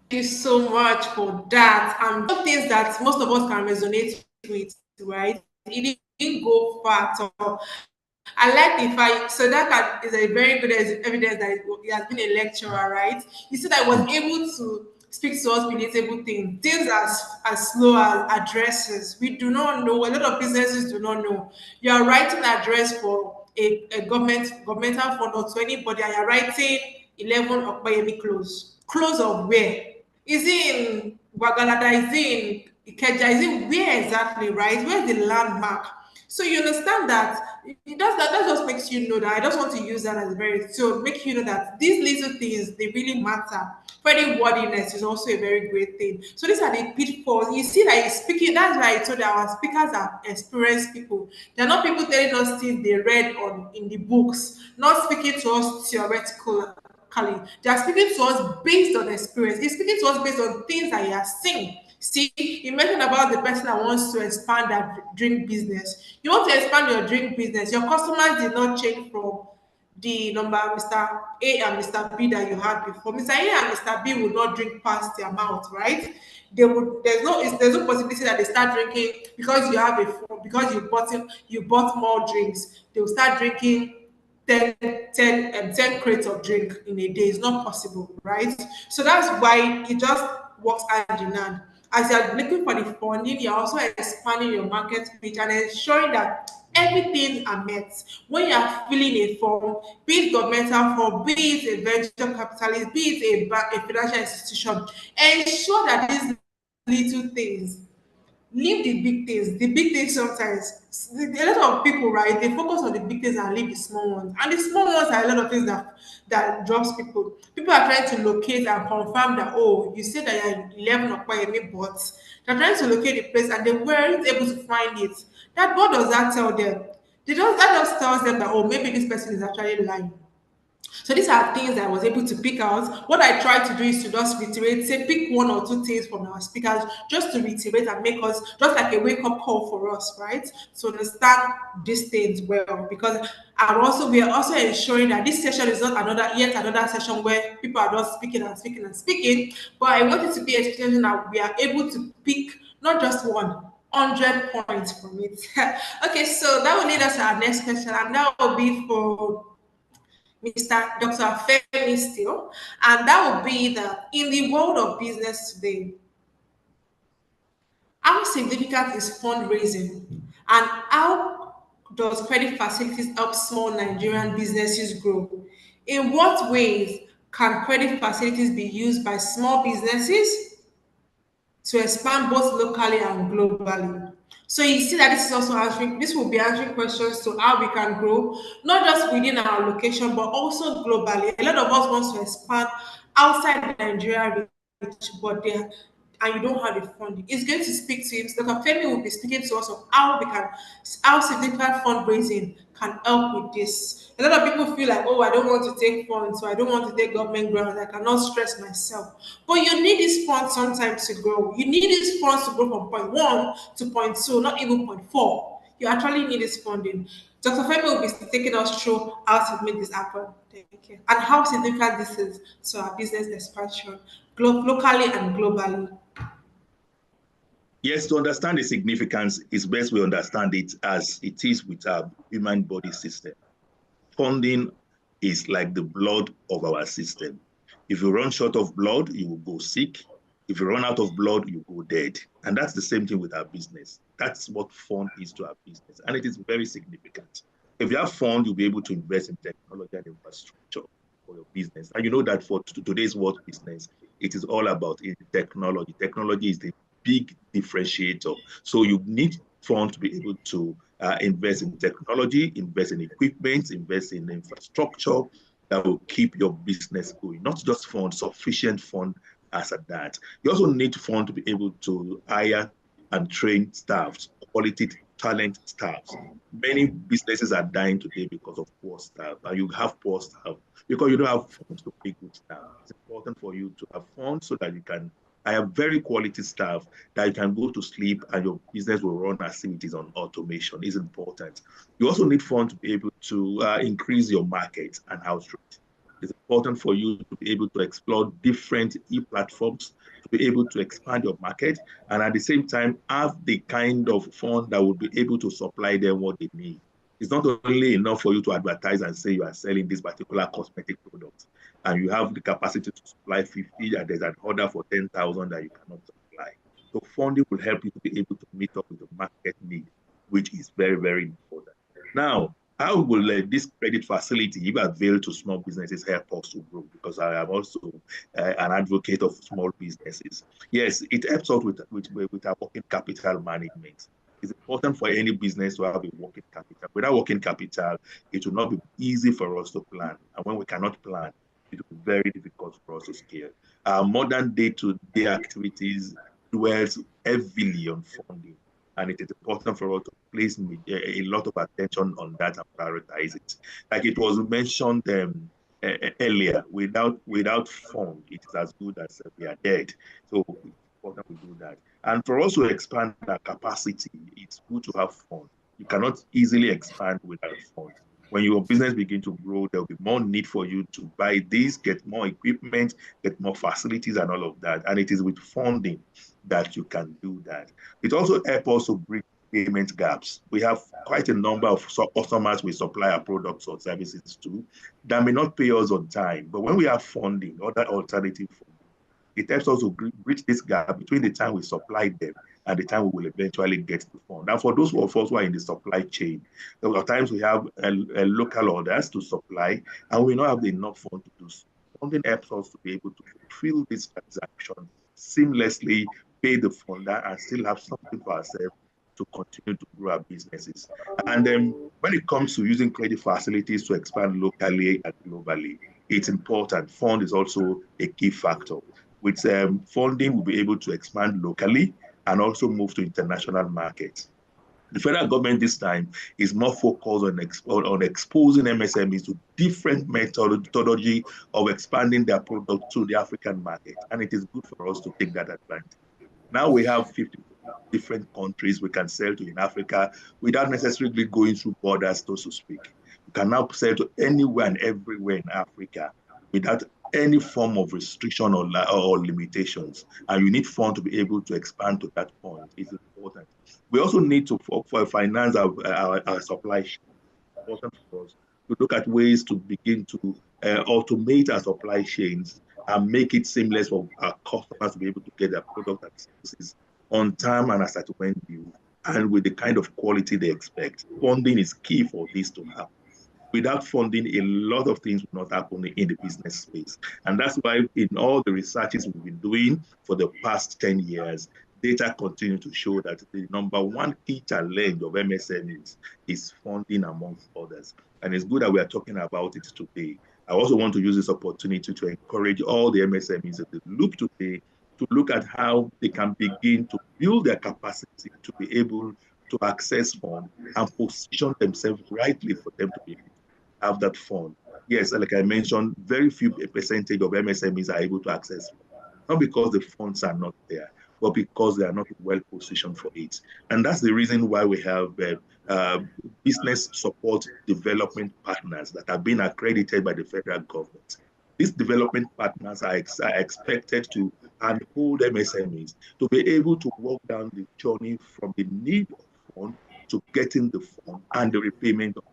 Thank you so much for that. Some things that most of us can resonate with, right? It didn't go far at all. I like the fact, so that is a very good evidence that he has been a lecturer, right? He said I was able to speak to us relatable things as slow as addresses. We do not know, a lot of businesses do not know. You are writing address for a governmental fund or to anybody, and you're writing 11 Okpayemi close. Close of where? Is it in Wagalada? Is it in Ikeja? Is it where exactly, right? Where's the landmark? So you understand that that just makes you know that I just want to use that as very so make you know that these little things they really matter. Very wordiness is also a very great thing. So these are the pitfalls. You see that he's speaking, that's why I told you our speakers are experienced people. They're not people telling us things they read on in the books, not speaking to us theoretically. They are speaking to us based on experience. He's speaking to us based on things that he has seen. See, you mentioned about the person that wants to expand their drink business. You want to expand your drink business. Your customers did not change from the number Mr. A and Mr. B that you had before. Mr. A and Mr. B will not drink past their mouth, right? They would. There's no possibility that they start drinking because you have because you bought more drinks. They will start drinking 10 crates of drink in a day. It's not possible, right? So that's why it just works hand in hand. As you're looking for the funding, you're also expanding your market reach and ensuring that everything are met. When you are filling a form, be it governmental form, be it a venture capitalist, be it a financial institution, ensure that these little things leave the big things. The big things sometimes a lot of people, right? They focus on the big things and leave the small ones. And the small ones are a lot of things that drops people. People are trying to locate and confirm that oh, you said that you're 11 Okpayemi, but they're trying to locate the place and they weren't able to find it. That what does that tell them? That just tells them that oh, maybe this person is actually lying. So these are things that I was able to pick out. What I try to do is to just reiterate, say pick one or two things from our speakers just to reiterate and make us just like a wake-up call for us, right? To understand these things well. Because we are also ensuring that this session is not yet another session where people are just speaking and speaking and speaking. But I want it to be a session that we are able to pick not just 100 points from it. Okay, so that will lead us to our next question, and that will be for Mr. Dr. Femi still, and that would be that in the world of business today, how significant is fundraising and how does credit facilities help small Nigerian businesses grow? In what ways can credit facilities be used by small businesses to expand both locally and globally? So you see that this will be answering questions to how we can grow, not just within our location, but also globally. A lot of us want to expand outside Nigeria, but they and you don't have the funding. It's going to speak to him. Dr. Femi will be speaking to us of how significant fundraising can help with this. A lot of people feel like, oh, I don't want to take funds, so I don't want to take government grants. I cannot stress myself. But you need these funds sometimes to grow. You need these funds to grow from point one to point two, not even point four. You actually need this funding. Dr. Femi will be taking us through how to make this happen. Thank you. And how significant this is to our business expansion, locally and globally. Yes, to understand the significance, it's best we understand it as it is with our human body system. Funding is like the blood of our system. If you run short of blood, you will go sick. If you run out of blood, you go dead. And that's the same thing with our business. That's what fund is to our business. And it is very significant. If you have fund, you'll be able to invest in technology and infrastructure for your business. And you know that for today's world business, it is all about technology. Technology is the big differentiator. So you need fund to be able to invest in technology, invest in equipment, invest in infrastructure that will keep your business going. Not just fund, sufficient fund as at that. You also need fund to be able to hire and train staffs, quality talent staffs. Many businesses are dying today because of poor staff, and you have poor staff because you don't have funds to pay good staff. It's important for you to have funds so that you can hire very quality staff that you can go to sleep and your business will run as if it is on automation. Is important. You also need funds to be able to increase your market and outreach. It's important for you to be able to explore different e-platforms, to be able to expand your market, and at the same time have the kind of fund that will be able to supply them what they need. It's not only enough for you to advertise and say you are selling this particular cosmetic product and you have the capacity to supply 50 and there's an order for 10,000 that you cannot supply. So funding will help you to be able to meet up with the market need, which is very, very important. Now, how will this credit facility, if availed to small businesses, help us to grow? Because I am also an advocate of small businesses. Yes, it helps us with our working capital management. It's important for any business to have a working capital. Without working capital, it will not be easy for us to plan. And when we cannot plan, it will be very difficult for us to scale. Our modern day-to-day activities dwells heavily on funding. And it is important for us to place a lot of attention on that and prioritize it. Like it was mentioned earlier, without fund, it is as good as we are dead. So it's important we do that. And for us to expand our capacity, it's good to have fund. You cannot easily expand without fund. When your business begins to grow, there will be more need for you to buy this, get more equipment, get more facilities, and all of that. And it is with funding that you can do that. It also helps us to bridge payment gaps. We have quite a number of customers we supply our products or services to that may not pay us on time. But when we have funding, other alternative funding, it helps us to bridge this gap between the time we supply them and the time we will eventually get the fund. And for those of us who are in the supply chain, there are times we have a local orders to supply and we don't have enough fund to do so. Funding helps us to be able to fulfill this transaction seamlessly, pay the funder, and still have something for ourselves to continue to grow our businesses. And then when it comes to using credit facilities to expand locally and globally, it's important. Fund is also a key factor. With funding, we'll be able to expand locally and also move to international markets. The federal government this time is more focused on exposing MSMEs to different methodology of expanding their product to the African market. And it is good for us to take that advantage. Now we have 50 different countries we can sell to in Africa without necessarily going through borders, so to speak. We can now sell to anywhere and everywhere in Africa without any form of restriction or limitations. And you need funds to be able to expand to that point. It's important. We also need to for finance our supply chain. It's important for us to look at ways to begin to automate our supply chains and make it seamless for our customers to be able to get their product and services on time and as at when due, and with the kind of quality they expect. Funding is key for this to happen. Without funding, a lot of things will not happen in the business space. And that's why in all the researches we've been doing for the past 10 years, data continue to show that the number one key challenge of MSMEs is funding amongst others. And it's good that we are talking about it today. I also want to use this opportunity to encourage all the MSMEs that look today to look at how they can begin to build their capacity to be able to access funds and position themselves rightly for them to be able to have that fund. Yes, like I mentioned, very few percentage of MSMEs are able to access funds, not because the funds are not there, but because they are not well positioned for it. And that's the reason why we have business support development partners that have been accredited by the federal government. these development partners are expected to handhold MSMEs to be able to walk down the journey from the need of fund to getting the fund and the repayment of.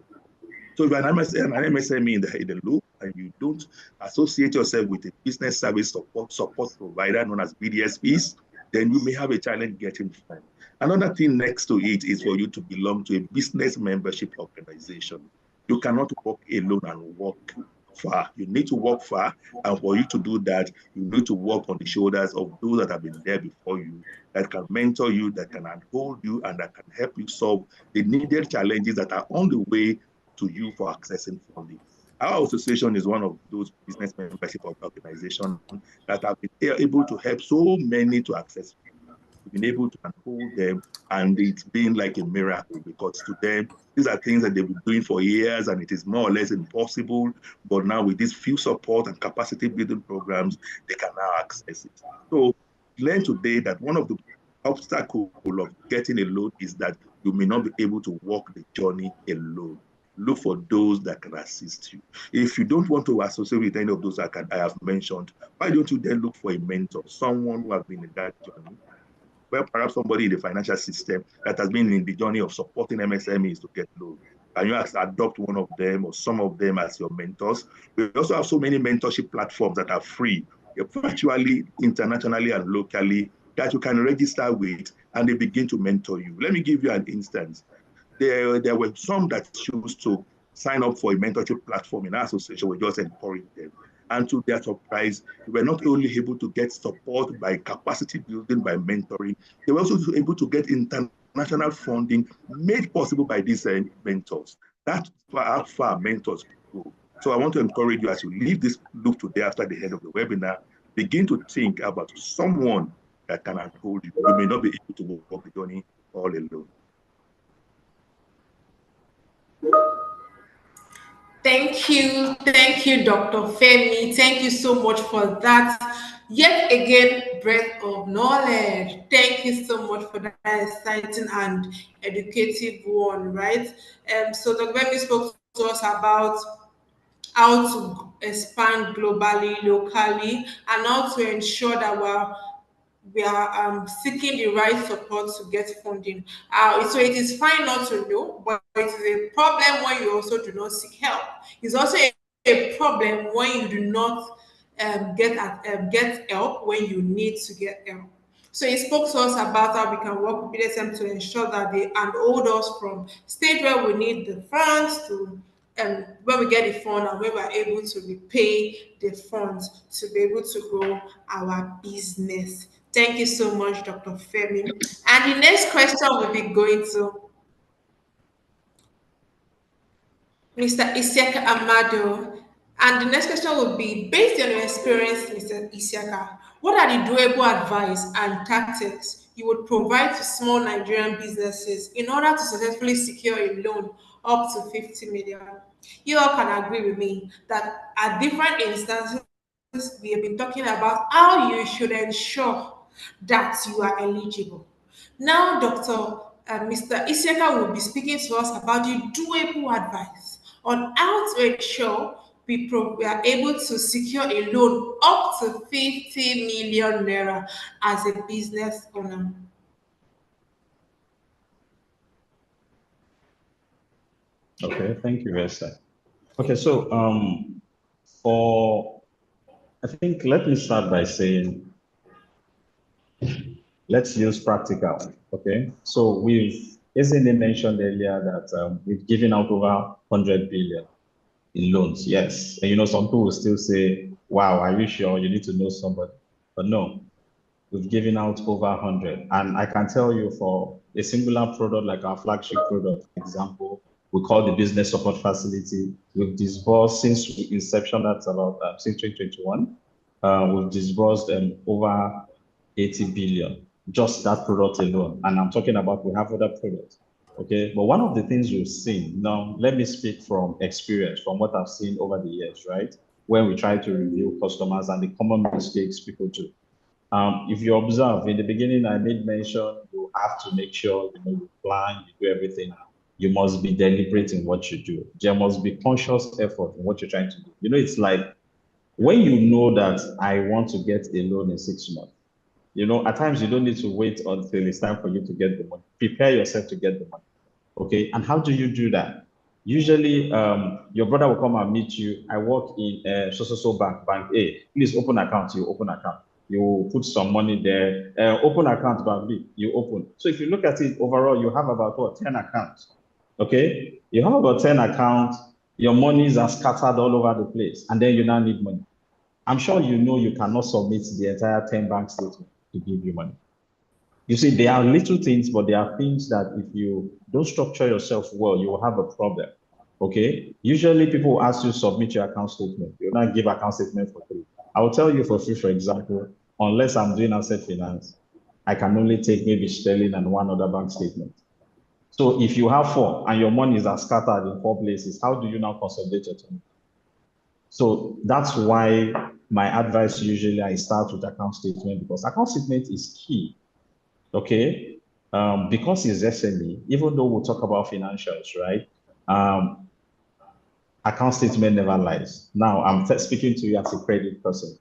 So if you're an MSME in the loop and you don't associate yourself with a business service support provider known as BDSPs, then you may have a challenge getting funds. Another thing next to it is for you to belong to a business membership organization. You cannot work alone and work far. You need to work far, and for you to do that, you need to work on the shoulders of those that have been there before you, that can mentor you, that can uphold you, and that can help you solve the needed challenges that are on the way to you for accessing funding. Our association is one of those business membership organizations that have been able to help so many to access. We've been able to uphold them, and it's been like a miracle because to them, these are things that they've been doing for years, and it is more or less impossible. But now, with these few support and capacity building programs, they can now access it. So, learn today that one of the obstacles of getting a loan is that you may not be able to walk the journey alone. Look for those that can assist you. If you don't want to associate with any of those I have mentioned, why don't you then look for a mentor, someone who has been in that journey? Well, perhaps somebody in the financial system that has been in the journey of supporting MSMEs to get loans. Can you adopt one of them or some of them as your mentors? We also have so many mentorship platforms that are free, virtually, internationally, and locally, that you can register with, and they begin to mentor you. Let me give you an instance. There were some that chose to sign up for a mentorship platform in our association. We just encourage them. And to their surprise, they were not only able to get support by capacity building, by mentoring, they were also able to get international funding made possible by these mentors. That's how far mentors go. So I want to encourage you as you leave this loop today after the end of the webinar, begin to think about someone that can uphold you. You may not be able to walk the journey all alone. Thank you, Dr. Femi. Thank you so much for that. Yet again, breadth of knowledge. Thank you so much for that exciting and educative one, right? So Dr. Femi spoke to us about how to expand globally, locally, and how to ensure that we are seeking the right support to get funding. So it is fine not to know, but it is a problem when you also do not seek help. It's also a problem when you do not get help when you need to get help. So he spoke to us about how we can work with BDSM to ensure that they handhold us from stage where we need the funds to when we get the fund and when we're able to repay the funds to be able to grow our business. Thank you so much, Dr. Femi. And the next question will be going to Mr. Isiaka Amado. And the next question will be based on your experience, Mr. Isiaka, what are the doable advice and tactics you would provide to small Nigerian businesses in order to successfully secure a loan up to 50 million? You all can agree with me that at different instances, we have been talking about how you should ensure that you are eligible. Now, Mr. Isiaka will be speaking to us about the doable advice on how to ensure we are able to secure a loan up to 50 million naira as a business owner. Okay, thank you, Esther. Okay, so for I think let me start by saying let's use practical. Okay, so Isn't mentioned earlier that we've given out over 100 billion in loans. Yes, and some people will still say, "Wow, are you sure? You need to know somebody." But no, we've given out over 100, and I can tell you for a singular product like our flagship product, for example, we call the business support facility. We've disbursed since inception. That's about since 2021. We've disbursed over 80 billion, just that product alone. And I'm talking about we have other products. Okay, but one of the things we've seen, now let me speak from experience, from what I've seen over the years, right? When we try to review customers and the common mistakes people do. If you observe, in the beginning, I made mention, you have to make sure you plan, you do everything. You must be deliberate in what you do. There must be conscious effort in what you're trying to do. It's like when you know that I want to get a loan in 6 months, at times you don't need to wait until it's time for you to get the money. Prepare yourself to get the money. Okay. And how do you do that? Usually, your brother will come and meet you. I work in so bank A. Please open account. You open account. You put some money there. Open account bank B. You open. So if you look at it overall, you have about 10 accounts. Okay, you have about 10 accounts. Your monies are scattered all over the place, and then you now need money. I'm sure you cannot submit the entire 10 bank statement to give you money. You see, there are little things, but there are things that if you don't structure yourself well, you will have a problem. Okay. Usually people ask you to submit your account statement. You will not give account statement for free. I will tell you for free, for example, unless I'm doing asset finance, I can only take maybe sterling and one other bank statement. So if you have 4 and your money is scattered in 4 places, how do you now consolidate it? So that's why my advice usually I start with account statement, because account statement is key. Okay, because it's SME, even though we'll talk about financials, right? Account statement never lies. Now, I'm speaking to you as a credit person.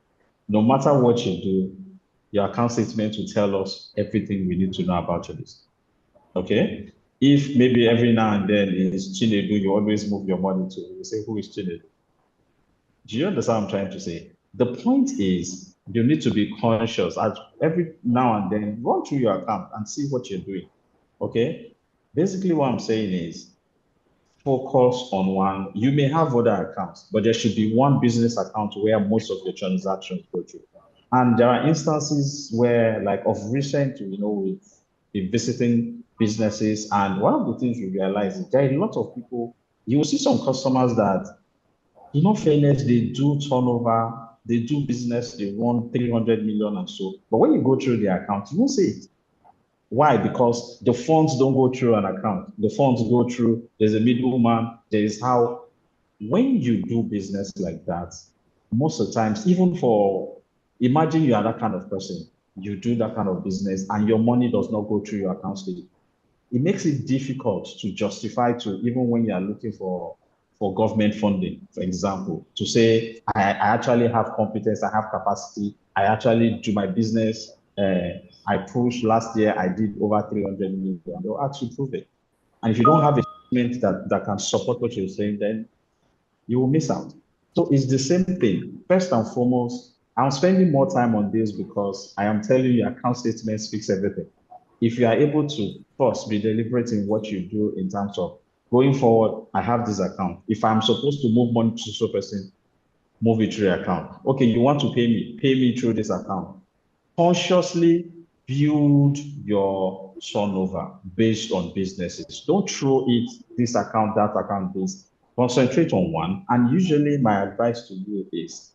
No matter what you do, your account statement will tell us everything we need to know about your business. Okay, if maybe every now and then is Chinedu, you always move your money to, you say, who is Chinedu? Do you understand what I'm trying to say? The point is, you need to be conscious as every now and then, run through your account and see what you're doing. Okay. Basically, what I'm saying is focus on one. You may have other accounts, but there should be one business account where most of your transactions go through. And there are instances where, like of recent, we've been visiting businesses, and one of the things we realize is there are a lot of people. You will see some customers that, in all fairness, they do turnover, they do business, they run 300 million and so. But when you go through their account, you won't see it. Why? Because the funds don't go through an account. The funds go through, there's a middleman, there is how. When you do business like that, most of the times, even imagine you are that kind of person, you do that kind of business and your money does not go through your account statement. It makes it difficult to justify to, even when you are looking for government funding, for example, to say, I actually have competence, I have capacity, I actually do my business. I pushed last year, I did over 300 million. They'll ask you to prove it. And if you don't have a statement that can support what you're saying, then you will miss out. So it's the same thing. First and foremost, I'm spending more time on this because I am telling you, account statement speaks everything. If you are able to first be deliberate in what you do in terms of going forward, I have this account. If I'm supposed to move money to so person, move it through your account. Okay, you want to pay me through this account. Consciously build your turnover based on businesses. Don't throw it, this account, that account, this. Concentrate on one. And usually my advice to you is,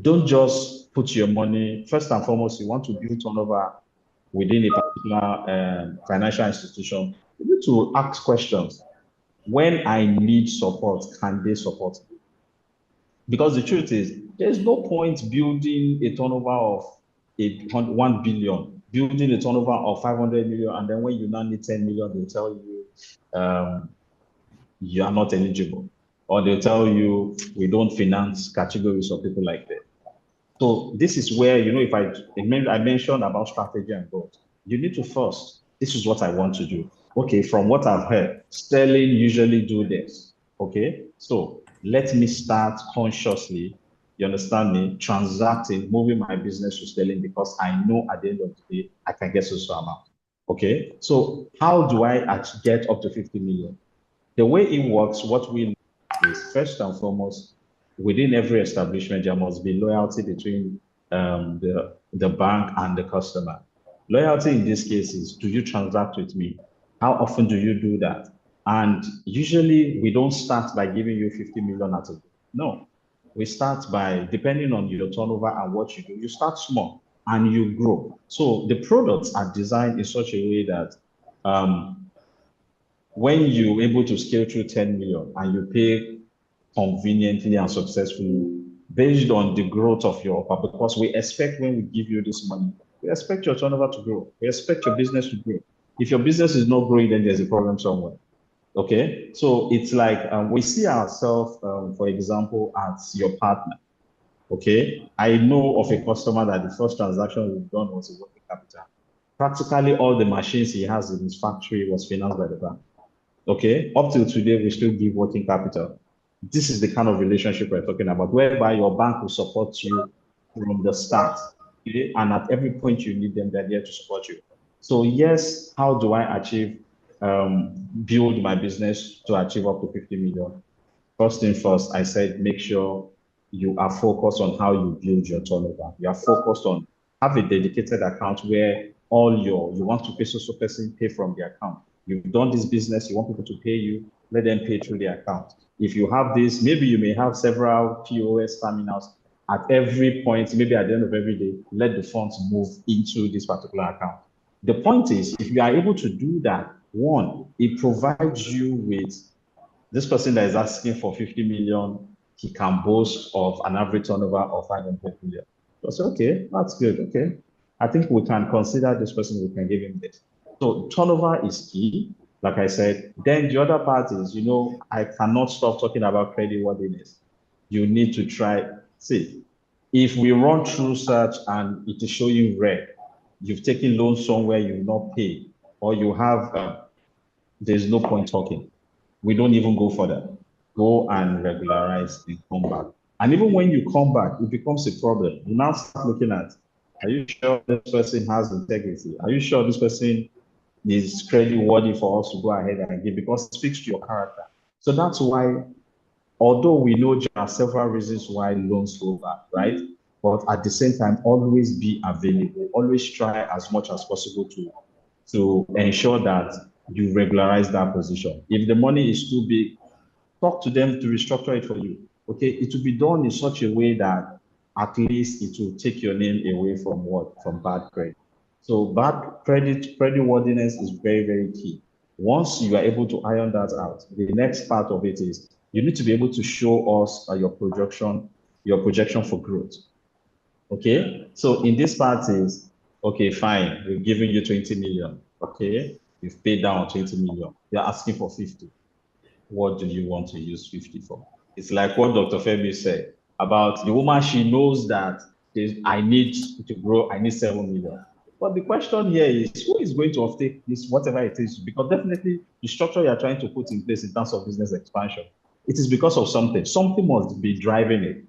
don't just put your money, first and foremost, you want to build turnover within a particular financial institution. You need to ask questions. When I need support, can they support me? Because the truth is, there's no point building a turnover of 1 billion, building a turnover of 500 million, and then when you now need 10 million, they'll tell you you are not eligible. Or they'll tell you we don't finance categories of people like that. So this is where, if I mentioned about strategy and goals, you need to first, this is what I want to do. Okay, from what I've heard, Sterling usually do this. Okay, so let me start consciously, you understand me, transacting, moving my business to Sterling, because I know at the end of the day, I can get some amount. Okay, so how do I get up to 50 million? The way it works, what we know is, first and foremost, within every establishment, there must be loyalty between the bank and the customer. Loyalty in this case is, do you transact with me? How often do you do that? And usually we don't start by giving you 50 million at a time. No, we start by, depending on your turnover and what you do, you start small and you grow. So the products are designed in such a way that when you're able to scale through 10 million and you pay conveniently and successfully based on the growth of your offer, because we expect when we give you this money, we expect your turnover to grow. We expect your business to grow. If your business is not growing, then there's a problem somewhere. Okay, so it's like we see ourselves, for example, as your partner. Okay, I know of a customer that the first transaction we've done was a working capital. Practically all the machines he has in his factory was financed by the bank. Okay, up till today, we still give working capital. This is the kind of relationship we're talking about, whereby your bank will support you from the start. Okay? And at every point you need them, they're there to support you. So yes, how do I achieve, build my business to achieve up to 50 million? First thing first, I said, make sure you are focused on how you build your turnover. You are focused on have a dedicated account where you want to pay so person, pay from the account. You've done this business, you want people to pay you, let them pay through the account. If you have this, maybe you may have several POS terminals at every point, maybe at the end of every day, let the funds move into this particular account. The point is, if you are able to do that, one, it provides you with this person that is asking for 50 million, he can boast of an average turnover of 500 million. So I say, okay, that's good. Okay. I think we can consider this person, we can give him this. So turnover is key, like I said. Then the other part is, I cannot stop talking about credit worthiness. You need to try, see, if we run through search and it is showing red, you've taken loan somewhere you not pay, or you have, there's no point talking. We don't even go for that. Go and regularize and come back. And even when you come back, it becomes a problem. You now start looking at, are you sure this person has integrity? Are you sure this person is credit worthy for us to go ahead and give? Because it speaks to your character. So that's why, although we know there are several reasons why loans go back, right? But at the same time, always be available. Always try as much as possible to ensure that you regularize that position. If the money is too big, talk to them to restructure it for you. Okay, it will be done in such a way that at least it will take your name away from what? From bad credit. So credit worthiness is very, very key. Once you are able to iron that out, the next part of it is you need to be able to show us your projection for growth. Okay, so in this part is, okay, fine, we're giving you 20 million. Okay, you've paid down 20 million. You're asking for 50. What do you want to use 50 for? It's like what Dr. Femi said about the woman. She knows that I need to grow, I need 7 million. But the question here is, who is going to offtake this, whatever it is? Because definitely the structure you're trying to put in place in terms of business expansion, it is because of something. Something must be driving it.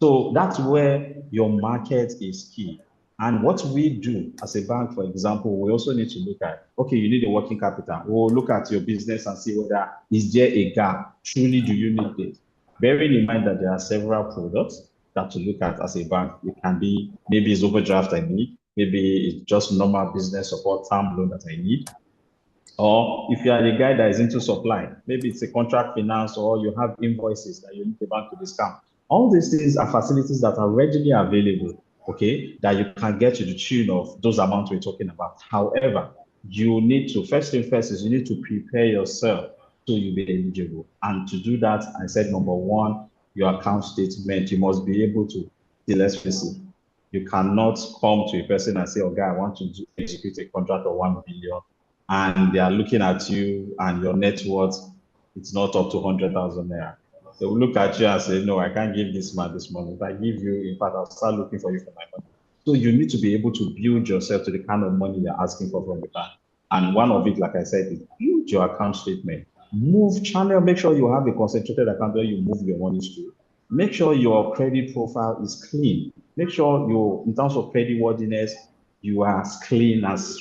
So that's where your market is key. And what we do as a bank, for example, we also need to look at, okay, you need a working capital. We'll look at your business and see whether is there a gap? Truly, do you need this? Bearing in mind that there are several products that to look at as a bank. It can be, maybe it's overdraft I need, maybe it's just normal business support term loan that I need. Or if you are the guy that is into supply, maybe it's a contract finance or you have invoices that you need the bank to discount. All these things are facilities that are readily available, okay, that you can get to the tune of those amounts we're talking about. However, you need to, first thing first is you need to prepare yourself so you'll be eligible. And to do that, I said, number one, your account statement, you must be able to, let's face it, you cannot come to a person and say, oh, guy, I want to execute a contract of 1 billion and they are looking at you and your net worth, it's not up to 100,000 naira. They will look at you and say, no, I can't give this man this money. If I give you, in fact, I'll start looking for you for my money. So you need to be able to build yourself to the kind of money you're asking for from the bank. And one of it, like I said, is build your account statement. Move channel, make sure you have a concentrated account where you move your money to. Make sure your credit profile is clean. Make sure you, in terms of credit worthiness, you are as clean as,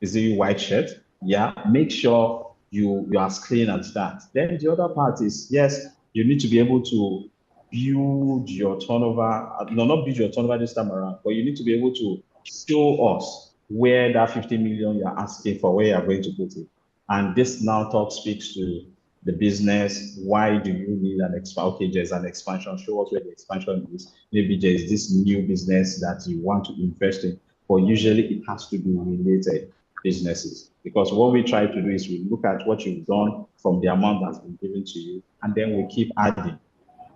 is it white shirt? Yeah, make sure you are as clean as that. Then the other part is, yes, you need to be able to build your turnover. No, not build your turnover this time around, but you need to be able to show us where that 50 million you're asking for, where you're going to put it. And this now talk speaks to the business. Why do you need an expansion? Okay, there's an expansion. Show us where the expansion is. Maybe there's this new business that you want to invest in, but usually it has to be related businesses. Because what we try to do is we look at what you've done from the amount that's been given to you, and then we keep adding.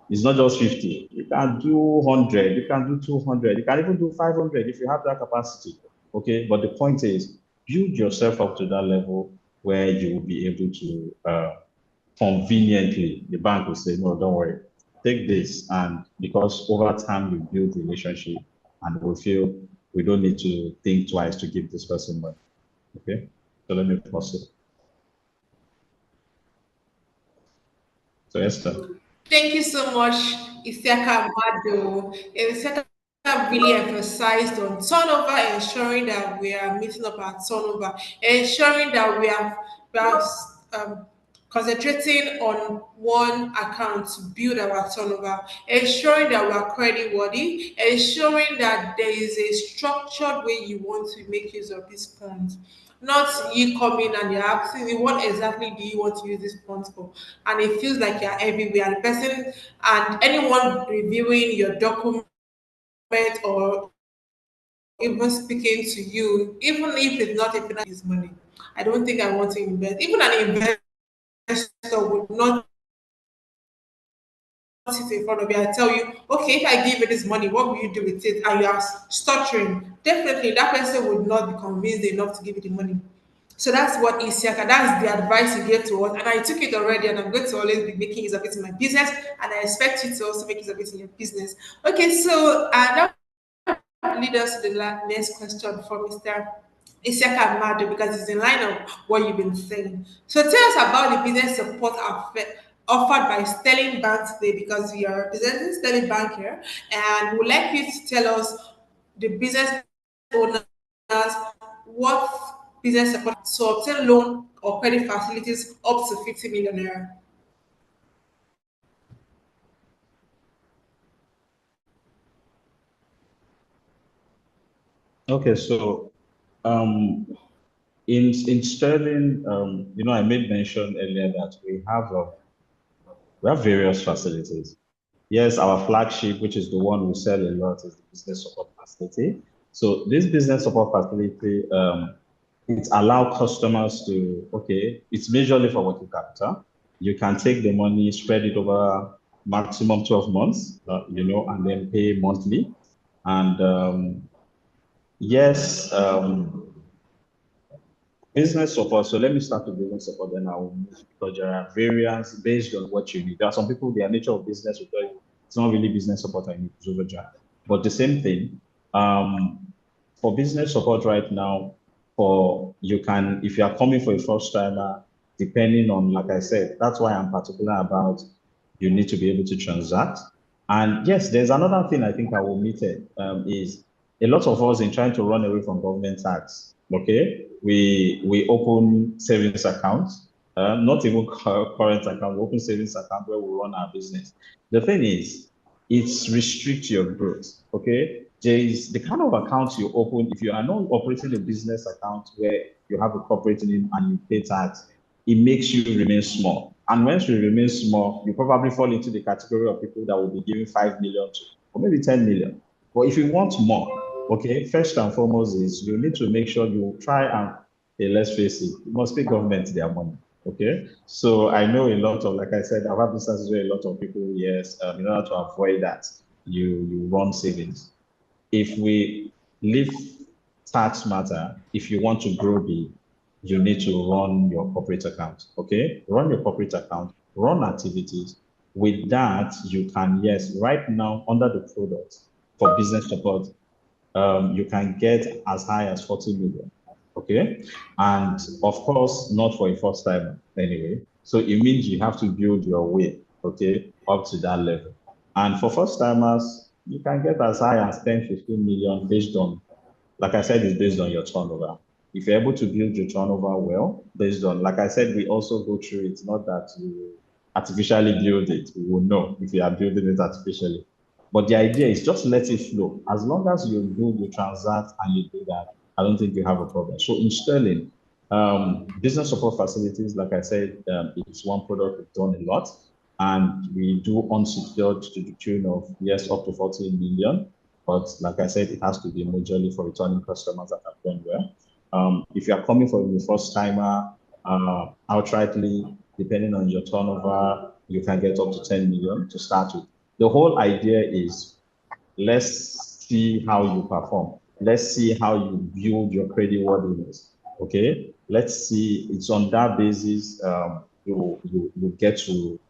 It's not just 50. You can do 100, you can do 200, you can even do 500 if you have that capacity. Okay, but the point is, build yourself up to that level where you will be able to conveniently, the bank will say, no, don't worry. take this, and because over time we build relationship and we feel we don't need to think twice to give this person money. Okay, so let me pause it. So Esther. Thank you so much, Isiaka Mado. Isiaka really emphasized on turnover, ensuring that we are meeting up our turnover, ensuring that we are concentrating on one account to build our turnover, ensuring that we are credit worthy, ensuring that there is a structured way you want to make use of these funds. Not you come in and you're asking me what exactly do you want to use this funds for, and it feels like you're everywhere. And the person and anyone reviewing your document or even speaking to you, even if it's not a financial money, I don't think I want to invest. Even an investor would not sit in front of you and tell you, okay, if I give you this money, what will you do with it? And you are stuttering. Definitely, that person would not be convinced enough to give you the money. So that's what Isiaka, that's the advice you gave to us. And I took it already, and I'm going to always be making use of it in my business. And I expect you to also make use of it in your business. Okay, so that lead us to the next question for Mr. Isiaka Mado, because it's in line of what you've been saying. So tell us about the business support offered by Sterling Bank today, because you are representing Sterling Bank here, and we'd like you to tell us the business owners what business support to obtain loan or credit facilities up to 50 million naira. Okay, so um, in Sterling, I made mention earlier that we have various facilities. Yes, our flagship, which is the one we sell a lot, is the business support facility. So this business support facility, it allows customers to, okay, it's majorly for working capital. You can take the money, spread it over maximum 12 months, and then pay monthly. And yes, business support. So let me start with business support, then I will move, because there are variants based on what you need. There are some people, their nature of business will tell you it's not really business support I need, it's overdraft. But the same thing, for business support right now, if you are coming for a first timer, depending on, like I said, that's why I'm particular about you need to be able to transact. And yes, there's another thing I think I will meet it, is a lot of us in trying to run away from government tax. Okay, we open savings accounts, not even current account. We open savings account where we run our business. The thing is, it restricts your growth. Okay, there is the kind of accounts you open. If you are not operating a business account where you have a corporate name and you pay tax, it makes you remain small. And once you remain small, you probably fall into the category of people that will be giving 5 million to, or maybe 10 million. But if you want more, okay, first and foremost is you need to make sure you try and, let's face it, you must pay government their money. Okay, so I know a lot of, like I said, I've had instances where a lot of people, yes, in order to avoid that, you run savings. If we leave tax matter, if you want to grow big, you need to run your corporate account. Okay, run your corporate account, run activities. With that, you can, yes, right now under the product for business support, you can get as high as 40 million. Okay. And of course, not for a first time anyway. So it means you have to build your way, okay, up to that level. And for first timers, you can get as high as 10, 15 million based on, like I said, it's based on your turnover. If you're able to build your turnover well, based on, like I said, we also go through it, not that you artificially build it. We will know if you are building it artificially. But the idea is just let it flow. As long as you do, you transact and you do that, I don't think you have a problem. So in Sterling, business support facilities, like I said, it's one product we've done a lot. And we do unsecured to the tune of, yes, up to 14 million. But like I said, it has to be majorly for returning customers that have done well. If you are coming from the first timer, outrightly, depending on your turnover, you can get up to 10 million to start with. The whole idea is, let's see how you perform. Let's see how you build your credit worthiness. Okay, let's see. It's on that basis you get to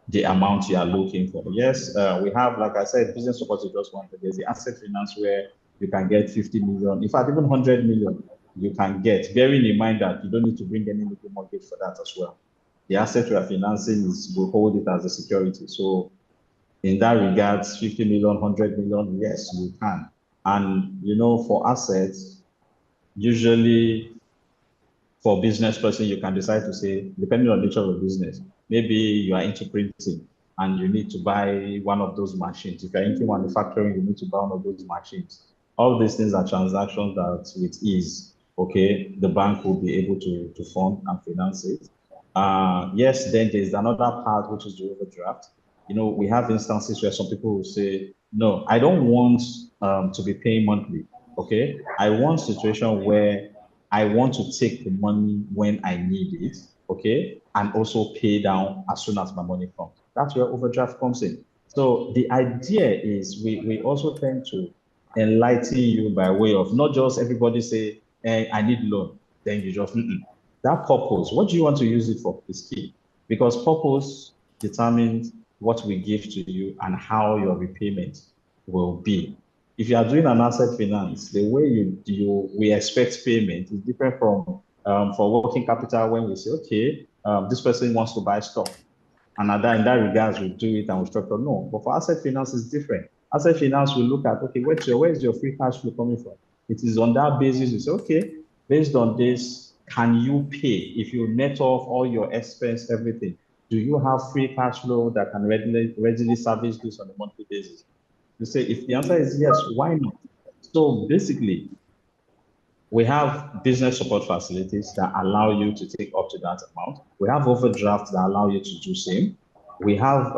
the amount you are looking for. Yes, we have, like I said, business support is just one thing. There's the asset finance where you can get 50 million, in fact, even 100 million you can get, bearing in mind that you don't need to bring any legal mortgage for that as well. The asset we are financing is, we hold it as a security. So in that regards, 50 million, 100 million, yes, you can. And, for assets, usually for business person, you can decide to say, depending on the nature of the business, maybe you are into printing and you need to buy one of those machines. If you're into manufacturing, you need to buy one of those machines. All these things are transactions that with ease, okay, the bank will be able to fund and finance it. Yes, then there's another part, which is the overdraft. We have instances where some people will say, no, I don't want to be paying monthly. Okay. I want a situation where I want to take the money when I need it, okay, and also pay down as soon as my money comes. That's where overdraft comes in. So the idea is we also tend to enlighten you by way of not just everybody say, hey, I need loan, then you just, that purpose, what do you want to use it for is key, because purpose determines what we give to you and how your repayment will be. If you are doing an asset finance, the way we expect payment is different from for working capital, when we say, okay, this person wants to buy stock, and in that regards we do it and we structure. No, but for asset finance is different. Asset finance will look at, okay, where is your free cash flow coming from? It is on that basis you say, okay, based on this, can you pay? If you net off all your expense, everything, do you have free cash flow that can readily service this on a monthly basis? You say, if the answer is yes, why not? So basically, we have business support facilities that allow you to take up to that amount. We have overdrafts that allow you to do same. We have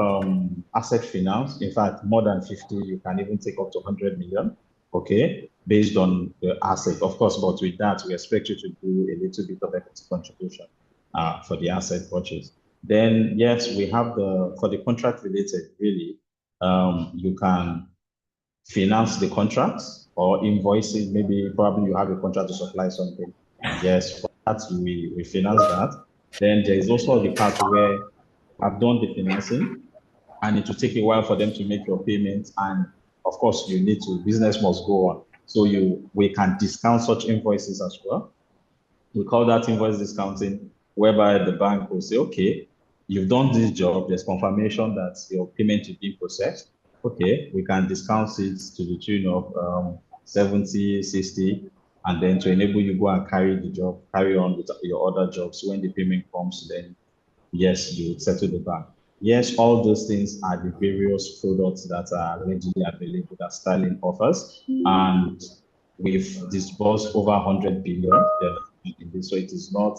asset finance. In fact, more than 50, you can even take up to 100 million, okay, based on the asset. Of course, but with that, we expect you to do a little bit of equity contribution for the asset purchase. Then, yes, we have for the contract related, really, you can finance the contracts or invoicing. Maybe probably you have a contract to supply something. Yes, for that we finance that. Then there is also the part where I've done the financing and it will take a while for them to make your payments. And of course, business must go on. So we can discount such invoices as well. We call that invoice discounting, whereby the bank will say, okay, you've done this job, there's confirmation that your payment is being processed. Okay, we can discount it to the tune of 70, 60, and then to enable you go and carry on with your other jobs. When the payment comes, then yes, you would settle the bank. Yes, all those things are the various products that are readily available that Sterling offers. And we've disbursed over 100 billion in this. So it is not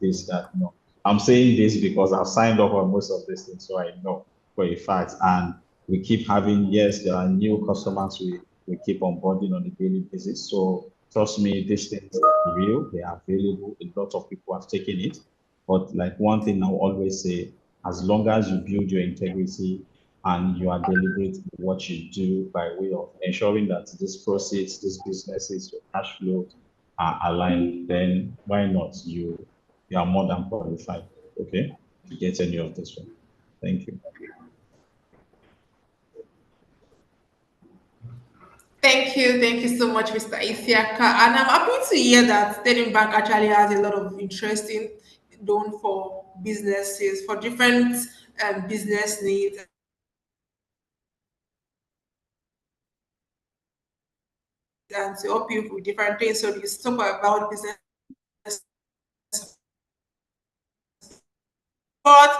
this, that, no. I'm saying this because I've signed up on most of these things, so I know for a fact. And we keep having, yes, there are new customers we keep onboarding on a daily basis. So trust me, these things are real, they are available. A lot of people have taken it. But like one thing I'll always say, as long as you build your integrity and you are deliberate in what you do by way of ensuring that these proceeds, these businesses, your cash flow are aligned, then why not? You are more than qualified, okay, to get any of this one. Thank you. Thank you so much, Mr. Isiaka. And I'm happy to hear that Sterling Bank actually has a lot of interesting loan for businesses, for different business needs and to help you with different things. So you talk about business support.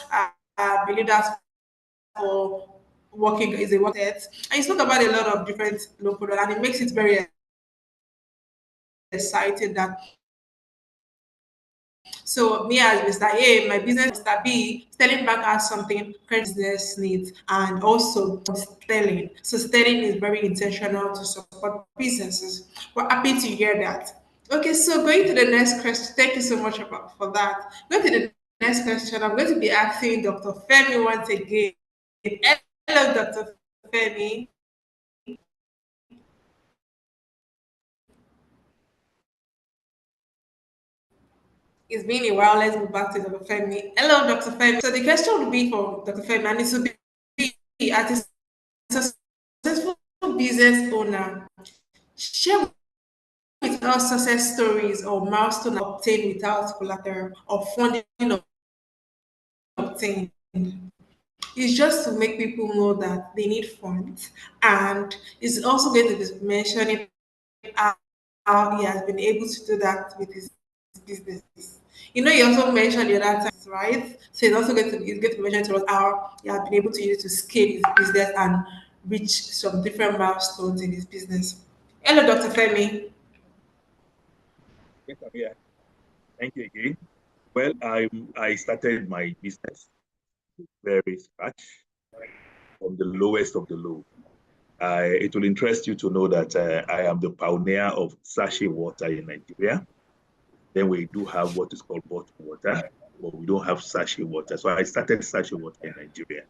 I believe that's for working is a work set. And you talk about a lot of different loan products, and it makes it very exciting that. So me as Mr. A, my business Mr. B, Sterling Bank has something credit business needs and also Sterling. So Sterling is very intentional to support businesses. We're happy to hear that. Okay, so going to the next question. Thank you so much for that. Going to the next question, I'm going to be asking Dr. Femi once again. Hello, Dr. Femi. It's been a while. Let's go back to Dr. Femi. Hello, Dr. Femi. So the question would be for Dr. Femi, and it would be as a successful business owner, share with us success stories or milestone obtained without collateral or funding obtained. It's just to make people know that they need funds, and it's also going to be mentioning how he has been able to do that with his business. You know, he also mentioned the other times, right? So he's going to mention to us how he has been able to use it to scale his business and reach some different milestones in his business. Hello, Dr. Femi. Yes, I'm here. Thank you again. Well, I started my business very scratch from the lowest of the low. It will interest you to know that I am the pioneer of sachet water in Nigeria. Then we do have what is called bottled water, but we don't have sachet water. So I started sachet water in Nigeria.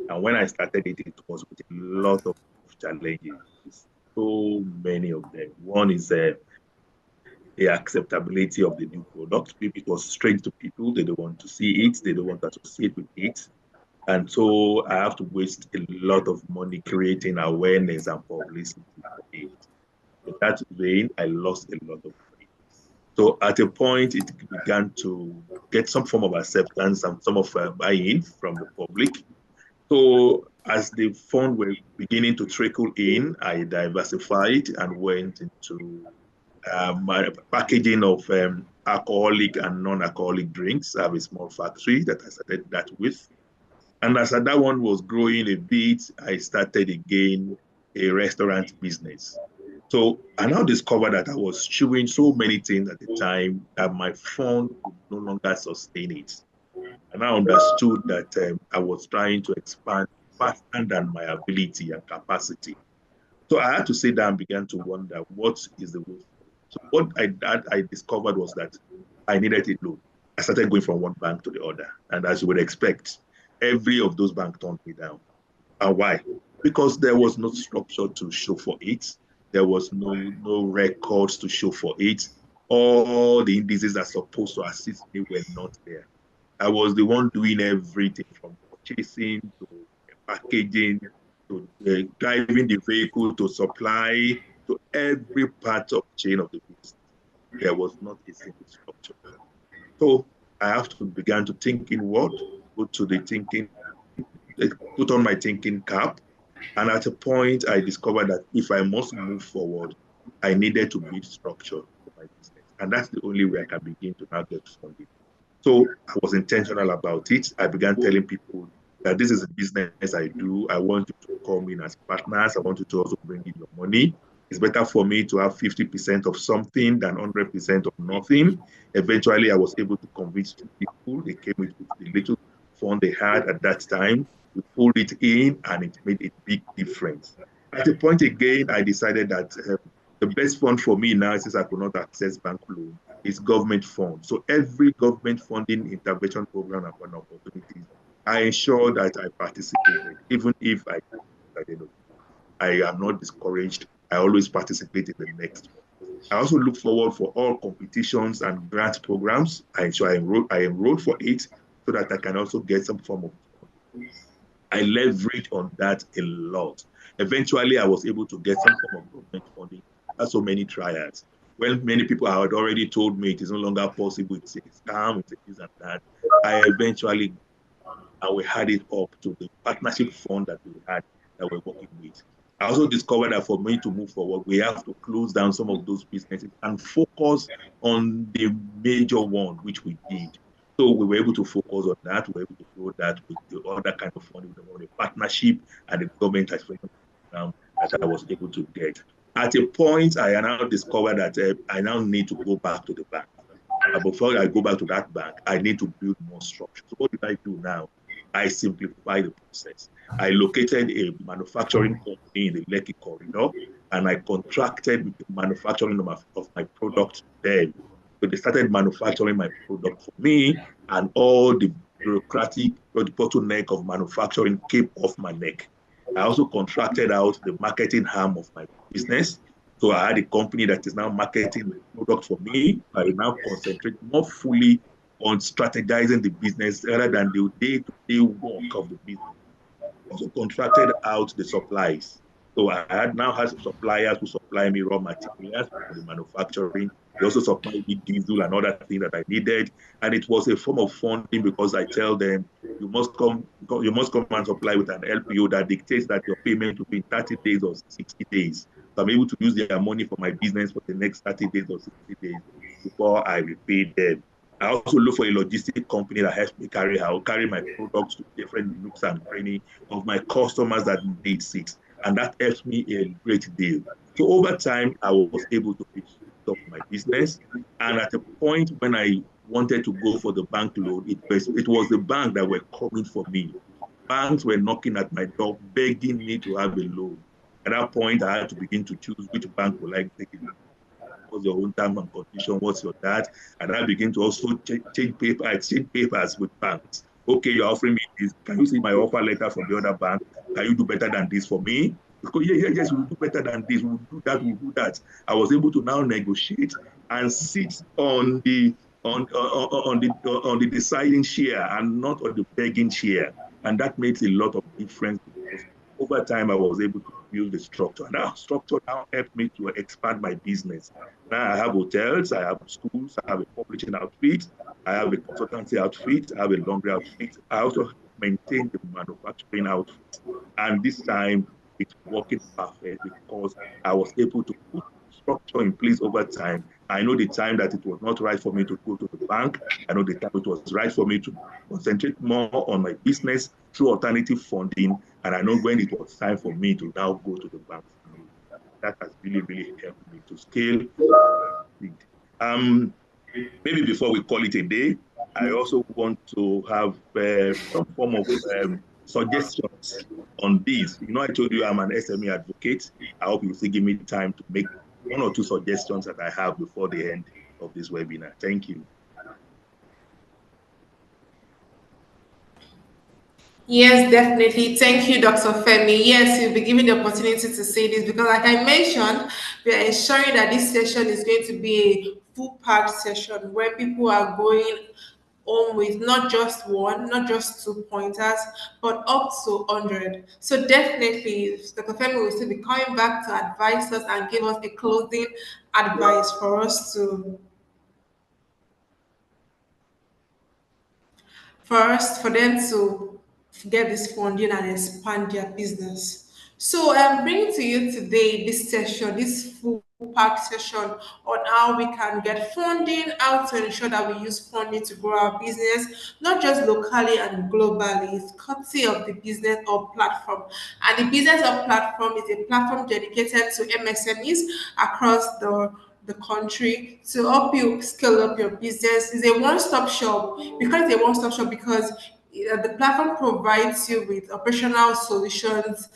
And when I started it, it was with a lot of challenges, so many of them. One is the acceptability of the new product. Maybe it was strange to people. They don't want to see it. They don't want to associate with it. And so I have to waste a lot of money creating awareness and publicity for it. In that vein, I lost a lot of money. So at a point, it began to get some form of acceptance and some of buy-in from the public. So as the fund were beginning to trickle in, I diversified and went into packaging of alcoholic and non-alcoholic drinks. I have a small factory that I started that with. And as that one was growing a bit, I started again a restaurant business. So I now discovered that I was chewing so many things at the time that my fund could no longer sustain it. And I understood that I was trying to expand faster than my ability and capacity. So I had to sit down and began to wonder what is the way forward. So what I discovered was that I needed a loan. I started going from one bank to the other. And as you would expect, every of those banks turned me down. And why? Because there was no structure to show for it. There was no records to show for it. All the indices that are supposed to assist me were not there. I was the one doing everything from purchasing to packaging to driving the vehicle to supply to every part of the chain of the business. There was not a single structure. So I have to begin to think inward, go to the thinking, put on my thinking cap. And at a point, I discovered that if I must move forward, I needed to build structure for my business. And that's the only way I can begin to now get funding. So I was intentional about it. I began telling people that this is a business I do. I want you to come in as partners. I want you to also bring in your money. It's better for me to have 50% of something than 100% of nothing. Eventually, I was able to convince two people. They came with the little fund they had at that time. We pulled it in, and it made a big difference. At a point again, I decided that the best fund for me now, since I could not access bank loan, is government fund. So every government funding intervention program and opportunities, I ensure that I participated, even if I did not. I am not discouraged. I always participate in the next one. I also look forward for all competitions and grant programs. I enrolled for it so that I can also get some form of funding. I leverage on that a lot. Eventually, I was able to get some form of government funding. That's so many trials. When many people had already told me it is no longer possible, it's a scam, it's a this and that, I eventually, and we had it up to the partnership fund that we had that we're working with. I also discovered that for me to move forward, we have to close down some of those businesses and focus on the major one, which we did. So we were able to focus on that. We were able to grow that with the other kind of funding, the partnership and the government expansion program that I was able to get. At a point, I now discovered that I now need to go back to the bank. And before I go back to that bank, I need to build more structure. So what did I do now? I simplified the process. I located a manufacturing company in the Lekki corridor, and I contracted manufacturing of my product there. So they started manufacturing my product for me, and all the bureaucratic or the bottleneck of manufacturing came off my neck. I also contracted out the marketing arm of my business. So I had a company that is now marketing my product for me. I now concentrate more fully on strategizing the business rather than the day-to-day work of the business. Also contracted out the supplies. So I had now had suppliers who supply me raw materials for the manufacturing. They also supply me diesel and other things that I needed. And it was a form of funding because I tell them, you must come and supply with an LPO that dictates that your payment will be in 30 days or 60 days. So I'm able to use their money for my business for the next 30 days or 60 days before I repay them. I also look for a logistic company that helps me carry my products to different nooks and crannies of my customers that needs it. And that helps me a great deal. So over time, I was able to pick up my business. And at a point when I wanted to go for the bank loan, it was the bank that were coming for me. Banks were knocking at my door, begging me to have a loan. At that point, I had to begin to choose which bank will I take it. What's your own term and condition? What's your that? And I begin to also exchange papers with banks. Okay, you're offering me this. Can you see my offer letter from the other bank? Can you do better than this for me? Because yes, we'll do better than this. We'll do that. We'll do that. I was able to now negotiate and sit on the deciding chair and not on the begging chair, and that makes a lot of difference because over time I was able to build the structure, and that structure now helped me to expand my business. Now I have hotels, I have schools, I have a publishing outfit, I have a consultancy outfit, I have a laundry outfit. I also maintain the manufacturing outfit. And this time it's working perfect because I was able to put structure in place over time. I know the time that it was not right for me to go to the bank. I know the time it was right for me to concentrate more on my business through alternative funding. And I know when it was time for me to now go to the bank for loan. That has really, really helped me to scale. Um, Maybe before we call it a day, I also want to have some form of suggestions on this. You know, I told you I'm an SME advocate. I hope you still give me time to make one or two suggestions that I have before the end of this webinar. Thank you. Yes, definitely. Thank you, Dr. Femi. Yes, you'll be given the opportunity to say this because, like I mentioned, we are ensuring that this session is going to be a full packed session where people are going home with not just one, not just two pointers, but up to 100. So, definitely, Dr. Femi will still be coming back to advise us and give us a closing advice for us to first for them to get this funding and expand their business. So I'm bringing to you today this session, this full pack session on how we can get funding, how to ensure that we use funding to grow our business, not just locally and globally. It's courtesy of the business or platform. And the business or platform is a platform dedicated to MSMEs across the country to help you scale up your business. Is a one-stop shop. Because it's a one-stop shop because the platform provides you with operational solutions,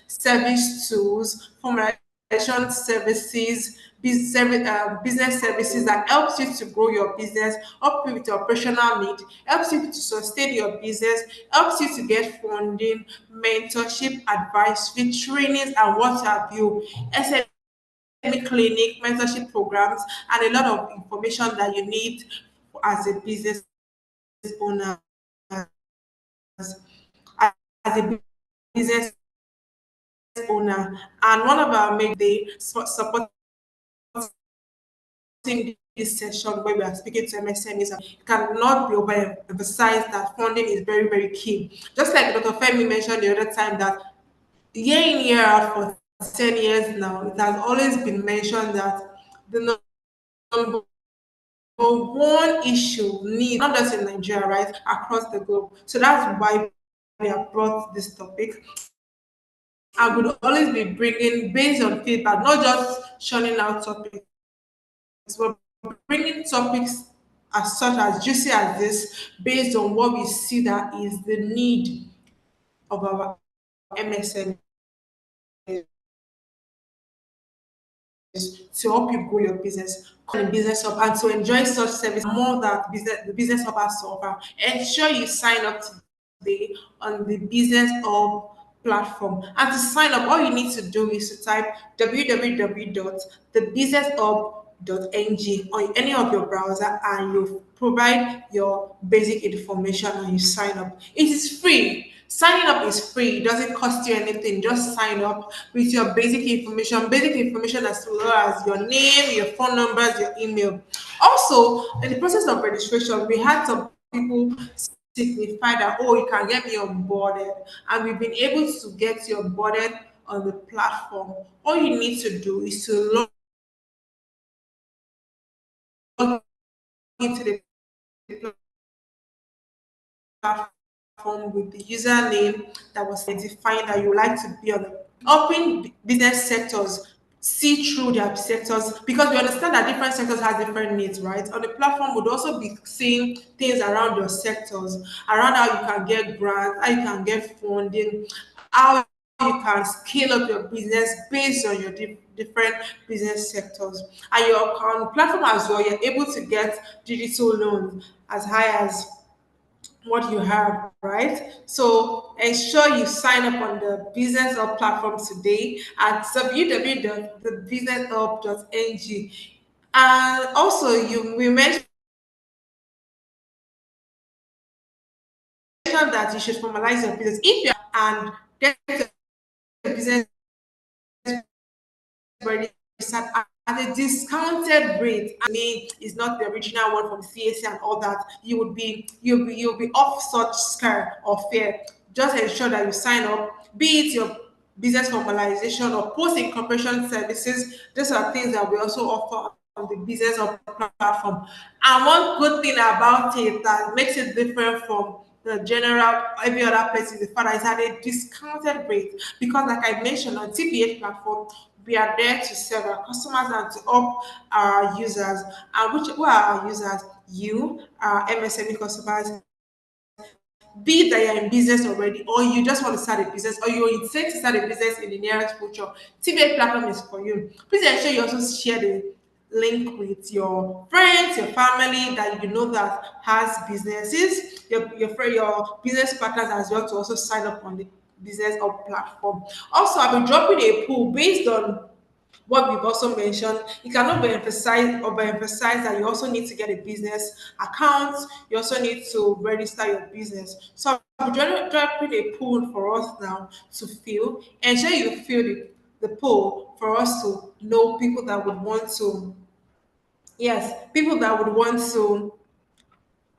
service tools, formalization services, business services that helps you to grow your business, help you with your operational need, helps you to sustain your business, helps you to get funding, mentorship, advisory, trainings, and what have you. Clinic, mentorship programs, and a lot of information that you need as a business owner, as a business owner. And one of our main day supporting this session where we are speaking to MSMEs, it cannot be overemphasized that funding is very, very key. Just like Dr. Femi mentioned the other time that year in, year out for 10 years now, it has always been mentioned that the number one issue need not just in Nigeria, right, across the globe. So that's why we have brought this topic. I would always be bringing based on feedback, not just shunning out topics, but bringing topics as such as juicy as this, based on what we see that is the need of our MSM to help you grow your business, call the business up, and to enjoy such service more that the business up has to offer. Ensure you sign up today on the Business Hub platform. And to sign up, all you need to do is to type www.thebusinesshub.ng on any of your browser, and you provide your basic information and you sign up. It is free. Signing up is free. It doesn't cost you anything. Just sign up with your basic information as well as your name, your phone numbers, your email. Also, in the process of registration, we had some people signify that, oh, you can get me onboarded, and we've been able to get you onboarded on the platform. All you need to do is to log into the platform with the username that was identifying that you like to be on the helping business sectors see through their sectors, because we understand that different sectors have different needs, right? On the platform would also be seeing things around your sectors, around how you can get grants, how you can get funding, how you can scale up your business based on your different business sectors. And your on the platform as well, you're able to get digital loans as high as what you have, right? So ensure you sign up on the Business Hub platform today at www.thebusinesshub.ng. And also, we mentioned that you should formalize your business if you and get your business ready at a discounted rate. I mean, it's not the original one from CAC and all that. You'll be off such scare or fear. Just ensure that you sign up, be it your business formalization or post incorporation services. These are things that we also offer on the business of platform. And one good thing about it that makes it different from the general every other place is the fact that it's at a discounted rate, because like I mentioned on TPH platform, we are there to serve our customers and to help our users. And who are our users? You, our MSME customers, be it that you're in business already, or you just want to start a business, or you intend to start a business in the nearest future. TBA platform is for you. Please ensure you also share the link with your friends, your family that you know that has businesses, your friend, your business partners as well, to also sign up on the business or platform. Also, I'll be dropping a pool based on what we've also mentioned. It cannot be emphasized or be emphasized that you also need to get a business account. You also need to register your business. So I'm dropping a pool for us now to fill. Ensure you fill the pool for us to know people that would want to, yes, people that would want to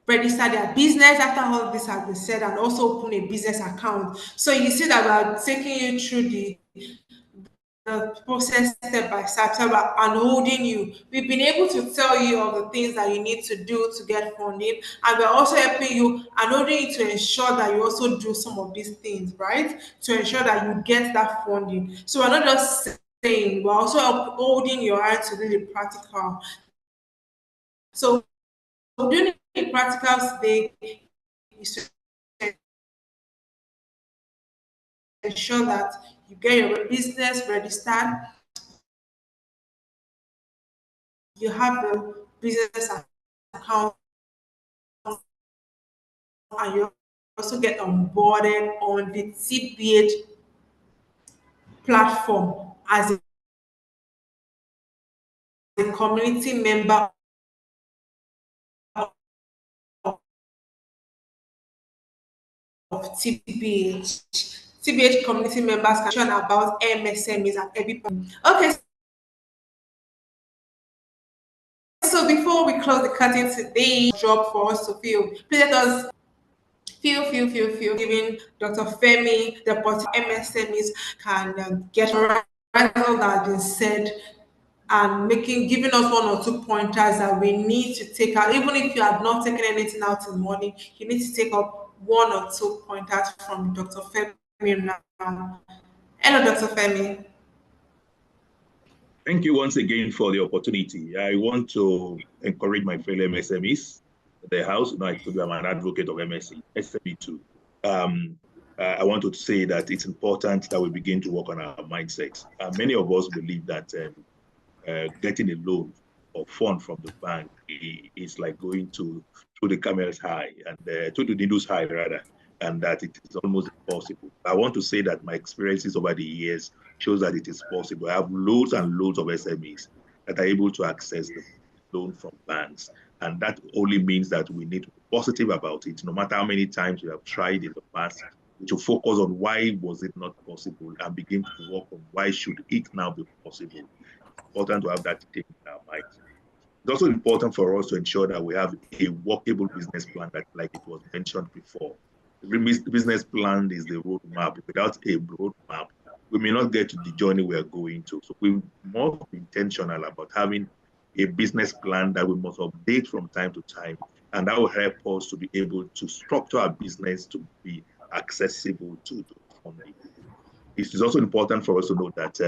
register their business after all this has been said, and also open a business account. So you see that we are taking you through the process step by step, step by unholding you. We've been able to tell you all the things that you need to do to get funding, and we're also helping you and holding you to ensure that you also do some of these things, right? To ensure that you get that funding. So we're not just saying, we're also holding your hand to do the practical. So doing the practicals today is to ensure that you get your business registered, you have the business account, and you also get onboarded on the TPH platform as a community member of TPH. TPH community members can learn about MSMEs at every point. Okay, so before we close the curtain today, job for us to fill, please let us feel, giving Dr. Femi the MSMEs can get right all that has been said, and giving us one or two pointers that we need to take out. Even if you have not taken anything out in the morning, you need to take up one or two pointers from Dr. Femi now. Hello, Dr. Femi. Thank you once again for the opportunity. I want to encourage my fellow MSMEs in the house. I told you I'm an advocate of SME too. I want to say that it's important that we begin to work on our mindset. Many of us believe that getting a loan or fund from the bank is like going to the camel's high and to the needle's high rather. and that it is almost impossible. I want to say that my experiences over the years shows that it is possible. I have loads and loads of SMEs that are able to access the loan from banks. And that only means that we need to be positive about it. No matter how many times we have tried in the past, to focus on why was it not possible and begin to work on why should it now be possible. It's important to have that thing in our minds. It's also important for us to ensure that we have a workable business plan that, like it was mentioned before. The business plan is the roadmap. Without a roadmap, we may not get to the journey we are going to. So we must be intentional about having a business plan that we must update from time to time. And that will help us to be able to structure our business to be accessible to the funding. It is also important for us to know that,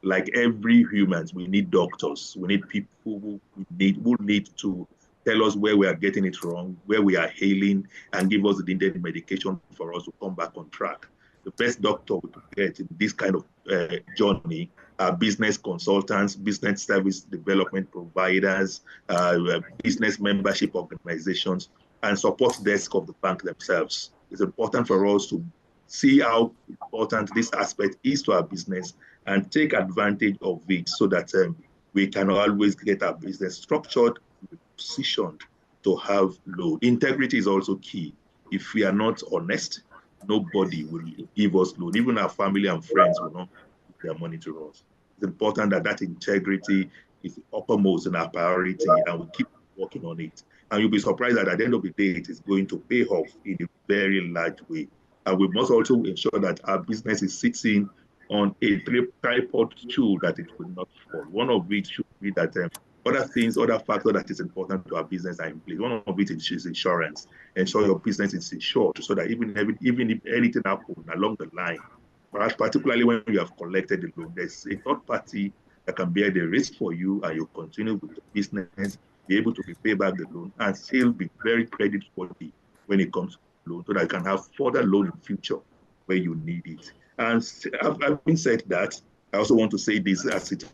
like every humans, we need doctors. We need people who need to tell us where we are getting it wrong, where we are ailing, and give us the needed medication for us to come back on track. The best doctor we could get in this kind of journey are business consultants, business service development providers, business membership organizations, and support desk of the bank themselves. It's important for us to see how important this aspect is to our business and take advantage of it so that we can always get our business structured, positioned to have loan. Integrity is also key. If we are not honest, nobody will give us loan. Even our family and friends will not give their money to us. It's important that that integrity is uppermost in our priority and we keep working on it. And you'll be surprised that at the end of the day, it is going to pay off in a very large way. And we must also ensure that our business is sitting on a tripod stool that it will not fall. One of which should be that other things, other factors that is important to our business are in place. One of it is insurance. Ensure your business is insured so that even if anything happens along the line, perhaps particularly when you have collected the loan, there's a third party that can bear the risk for you and you continue with the business, be able to repay back the loan and still be very credit worthy when it comes to loan so that you can have further loan in future where you need it. And having said that, I also want to say this as it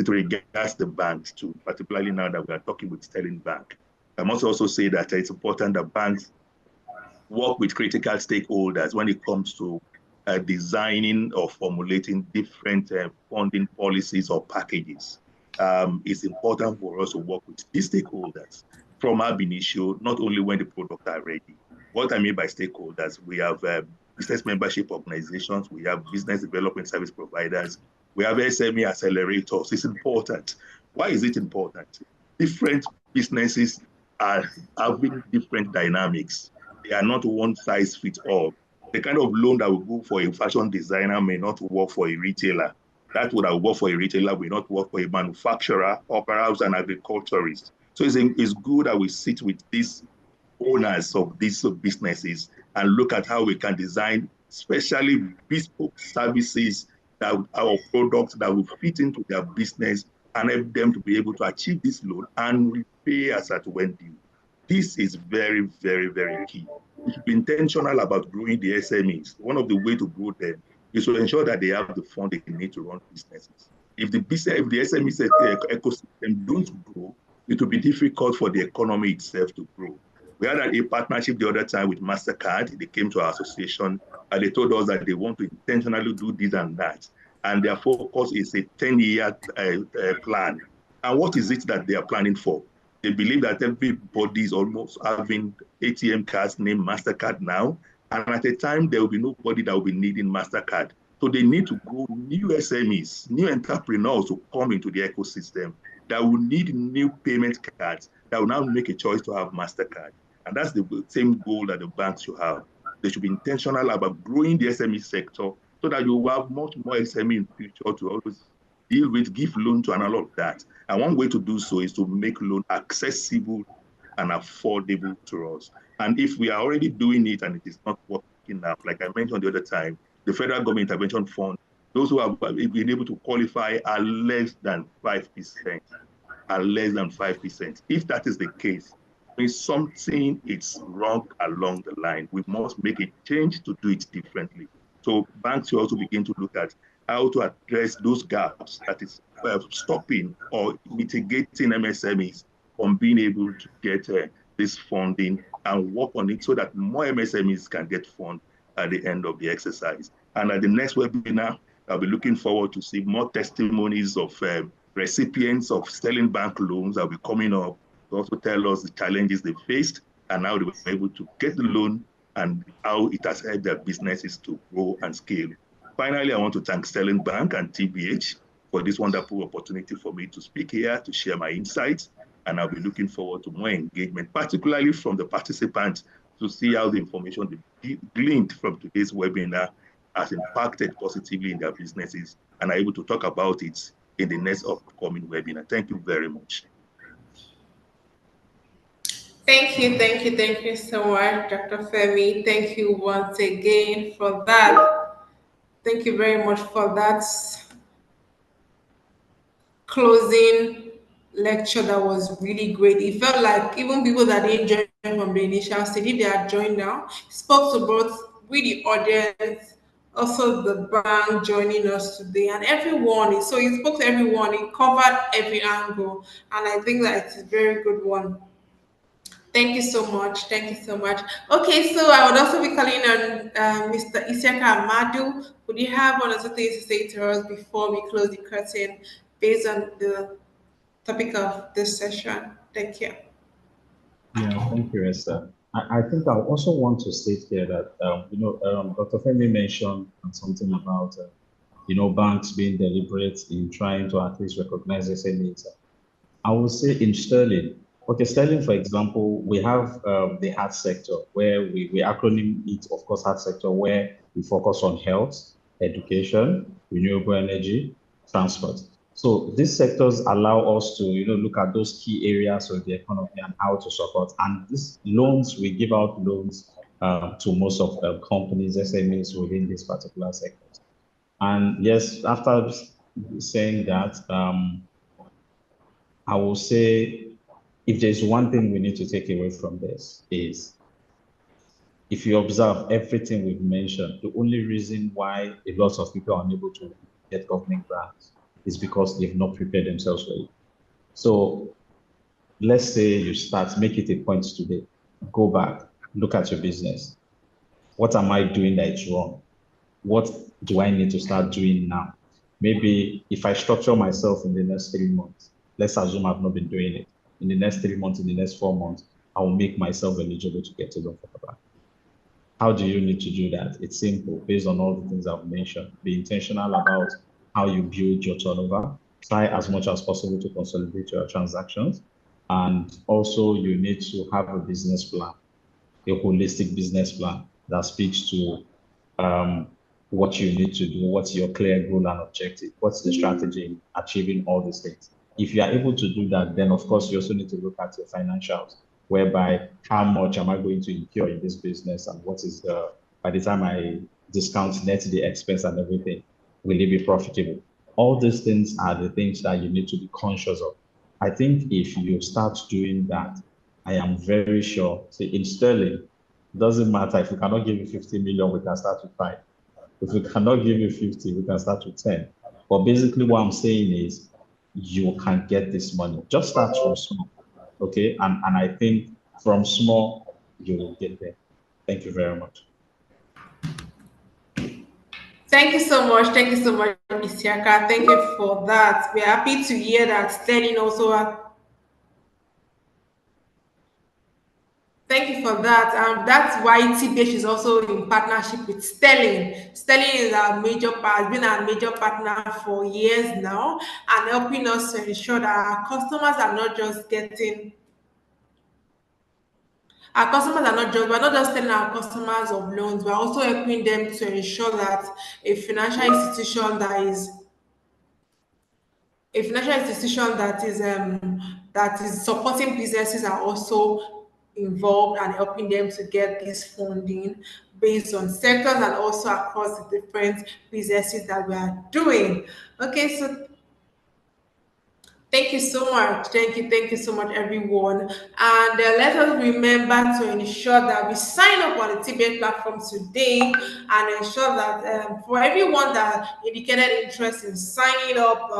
regards the banks too, particularly now that we are talking with Sterling Bank. I must also say that it's important that banks work with critical stakeholders when it comes to designing or formulating different funding policies or packages. It's important for us to work with these stakeholders from ab initio, not only when the products are ready. What I mean by stakeholders, we have business membership organizations, we have business development service providers, we have SME accelerators. It's important. Why is it important? Different businesses are having different dynamics. They are not one size fits all. The kind of loan that will go for a fashion designer may not work for a retailer. That would have worked for a retailer may not work for a manufacturer or perhaps an agriculturist. So it's good that we sit with these owners of these businesses and look at how we can design specially bespoke services that our products that will fit into their business and help them to be able to achieve this loan and repay as at when due. This is very, very, very key. We should be intentional about growing the SMEs. One of the ways to grow them is to ensure that they have the fund they need to run businesses. If the SME ecosystem don't grow, it will be difficult for the economy itself to grow. We had a partnership the other time with MasterCard. They came to our association and they told us that they want to intentionally do this and that. And their focus is a 10-year plan. And what is it that they are planning for? They believe that everybody is almost having ATM cards named MasterCard now. And at a time, there will be nobody that will be needing MasterCard. So they need to grow new SMEs, new entrepreneurs to come into the ecosystem that will need new payment cards that will now make a choice to have MasterCard. And that's the same goal that the banks should have. They should be intentional about growing the SME sector so that you will have much more SME in the future to always deal with, give loan to, and all of that. And one way to do so is to make loan accessible and affordable to us. And if we are already doing it and it is not working out, like I mentioned the other time, the Federal Government Intervention Fund, those who have been able to qualify are less than 5%. Are less than 5%. If that is the case, means something is wrong along the line. We must make a change to do it differently. So banks should also begin to look at how to address those gaps that is stopping or mitigating MSMEs from being able to get this funding and work on it so that more MSMEs can get funds at the end of the exercise. And at the next webinar, I'll be looking forward to see more testimonies of recipients of Sterling Bank loans that will be coming up to also tell us the challenges they faced and how they were able to get the loan and how it has helped their businesses to grow and scale. Finally, I want to thank Sterling Bank and TBH for this wonderful opportunity for me to speak here, to share my insights, and I'll be looking forward to more engagement, particularly from the participants, to see how the information they gleaned from today's webinar has impacted positively in their businesses and are able to talk about it in the next upcoming webinar. Thank you very much. Thank you so much, Dr. Femi. Thank you once again for that. Thank you very much for that closing lecture. That was really great. It felt like even people that didn't join from the initial stage, if they are joined now, spoke to both with the audience, also the bank joining us today, and everyone. So he spoke to everyone. He covered every angle, and I think that it's a very good one. Thank you so much. Thank you so much. Okay, so I would also be calling on Mr. Isiaka Amadu. Would you have one or two things to say to us before we close the curtain based on the topic of this session? Thank you. Yeah, thank you, Esther. I think I also want to state here that, Dr. Femi mentioned something about, banks being deliberate in trying to at least recognize SMEs. I would say in Sterling, okay, Sterling, for example, we have the heart sector where we acronym it, of course, heart sector, where we focus on health, education, renewable energy, transport. So these sectors allow us to, look at those key areas of the economy and how to support. And these loans, we give out loans to most of the companies, SMEs within these particular sectors. And yes, after saying that, I will say if there's one thing we need to take away from this is if you observe everything we've mentioned, the only reason why a lot of people are unable to get government grants is because they've not prepared themselves for it. So let's say you start, make it a point today, go back, look at your business. What am I doing that is wrong? What do I need to start doing now? Maybe if I structure myself in the next 3 months, let's assume I've not been doing it. In the next 3 months, in the next 4 months, I will make myself eligible to get a loan from the bank. How do you need to do that? It's simple, based on all the things I've mentioned. Be intentional about how you build your turnover. Try as much as possible to consolidate your transactions. And also you need to have a business plan, a holistic business plan that speaks to what you need to do, what's your clear goal and objective, what's the strategy in achieving all these things. If you are able to do that, then of course you also need to look at your financials, whereby how much am I going to incur in this business and what is the, by the time I discount net the expense and everything, will it be profitable? All these things are the things that you need to be conscious of. I think if you start doing that, I am very sure, see, in Sterling, doesn't matter if we cannot give you 50 million, we can start with 5. If we cannot give you 50, we can start with 10. But basically what I'm saying is you can get this money. Just start from small, okay? And I think from small, you will get there. Thank you very much. Thank you so much. Thank you so much, Isiaka. Thank you for that. We're happy to hear that Sterling also thank you for that. That's why TBH is also in partnership with Sterling. Sterling is our major has been our major partner for years now, and helping us to ensure that our customers are not just getting. Our customers are not just we're not just telling our customers of loans, we're also helping them to ensure that a financial institution that is supporting businesses are also involved and helping them to get this funding based on sectors and also across the different businesses that we are doing. Okay, so thank you so much. Thank you so much, everyone. And let us remember to ensure that we sign up on the TBA platform today and ensure that for everyone that indicated interest in signing up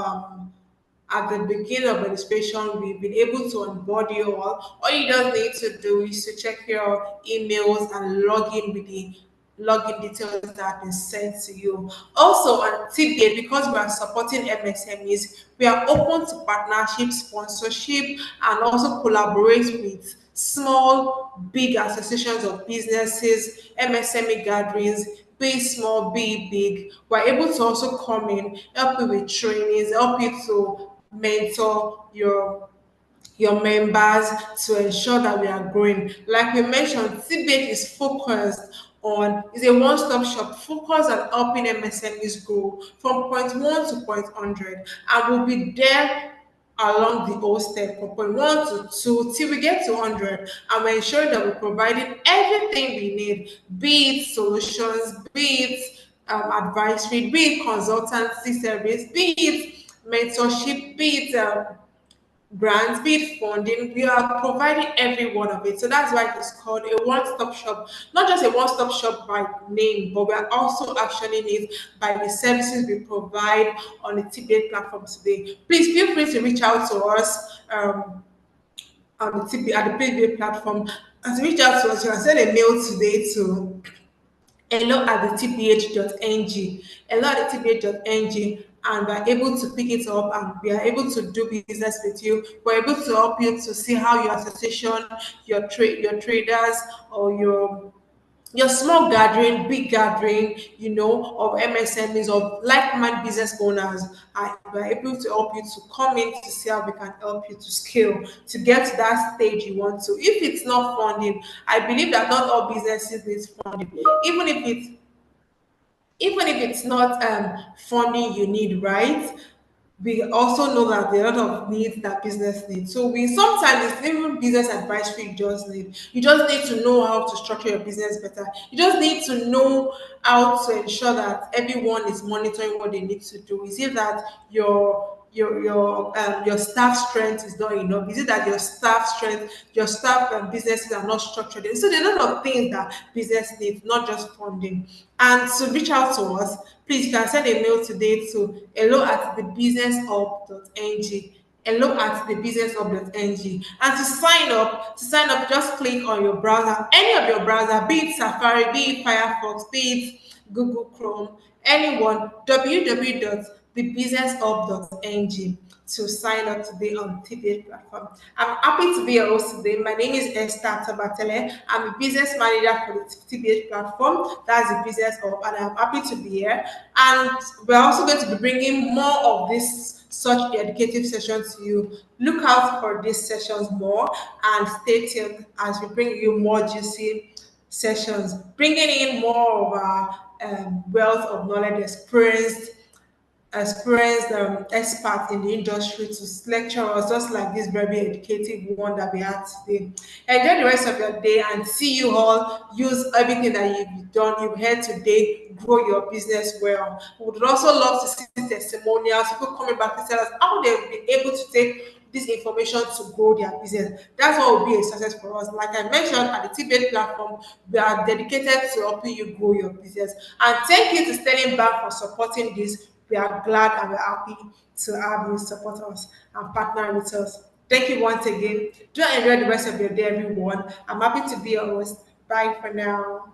at the beginning of registration, we've been able to onboard you all. All you just need to do is to check your emails and log in with the login details that have been sent to you. Also on TBA, because we are supporting MSMEs, we are open to partnership, sponsorship, and also collaborate with small, big associations of businesses, MSME gatherings, be it small, be it big. We're able to also come in, help you with trainings, help you to mentor your members to ensure that we are growing. Like we mentioned, CBH is focused on is a one-stop shop focused on helping MSMEs grow from point one to point 100, and we'll be there along the whole step from point one to two till we get to 100, and we're ensuring that we're providing everything we need, be it solutions, be it advisory, be it consultancy service, be it mentorship, be it grants, be it funding, we are providing every one of it. So that's why it's called a one-stop shop. Not just a one-stop shop by name, but we are also actioning it by the services we provide on the TBA platform today. Please feel free to reach out to us on the TBA at the TBA platform. And to reach out to us, you can send a mail today to hello@tph.ng, hello@tph.ng, and we're able to pick it up and we are able to do business with you. We're able to help you to see how your association, your traders, or your small gathering, big gathering, of MSMEs, of like-minded business owners, we're able to help you to come in to see how we can help you to scale to get to that stage you want to. If it's not funding, I believe that not all businesses need funding. Even if it's even if it's not funding you need, right? We also know that there are a lot of needs that business needs. So we sometimes it's even business advisory you just need. You just need to know how to structure your business better. You just need to know how to ensure that everyone is monitoring what they need to do. Is it that your staff strength is not enough? Is it that your staff and businesses are not structured? So there are a lot of things that business needs, not just funding. And to reach out to us, please you can send a mail today to hello@thebusinesshub.ng. Hello@thebusinesshub.ng. And to sign up, just click on your browser, any of your browser, be it Safari, be it Firefox, be it Google Chrome, anyone, www.thebusinesshub.ng to sign up today on TBH platform. I'm happy to be your host today. My name is Esther Tabatele. I'm a business manager for the TBH platform. That's the business hub, and I'm happy to be here. And we're also going to be bringing more of this such educative sessions to you. Look out for these sessions more and stay tuned as we bring you more juicy sessions, bringing in more of our wealth of knowledge, experienced experts in the industry to lecture us, just like this very educative one that we had today. Enjoy the rest of your day and see you all use everything that you've heard today, grow your business well. We would also love to see testimonials, people coming back to tell us how they've been able to take this information to grow their business. That's what will be a success for us. Like I mentioned, at the TBA platform, we are dedicated to helping you grow your business. And thank you to Sterling Bank for supporting this. We are glad and we're happy to have you support us and partner with us. Thank you once again. Do enjoy the rest of your day, everyone. I'm happy to be your host. Bye for now.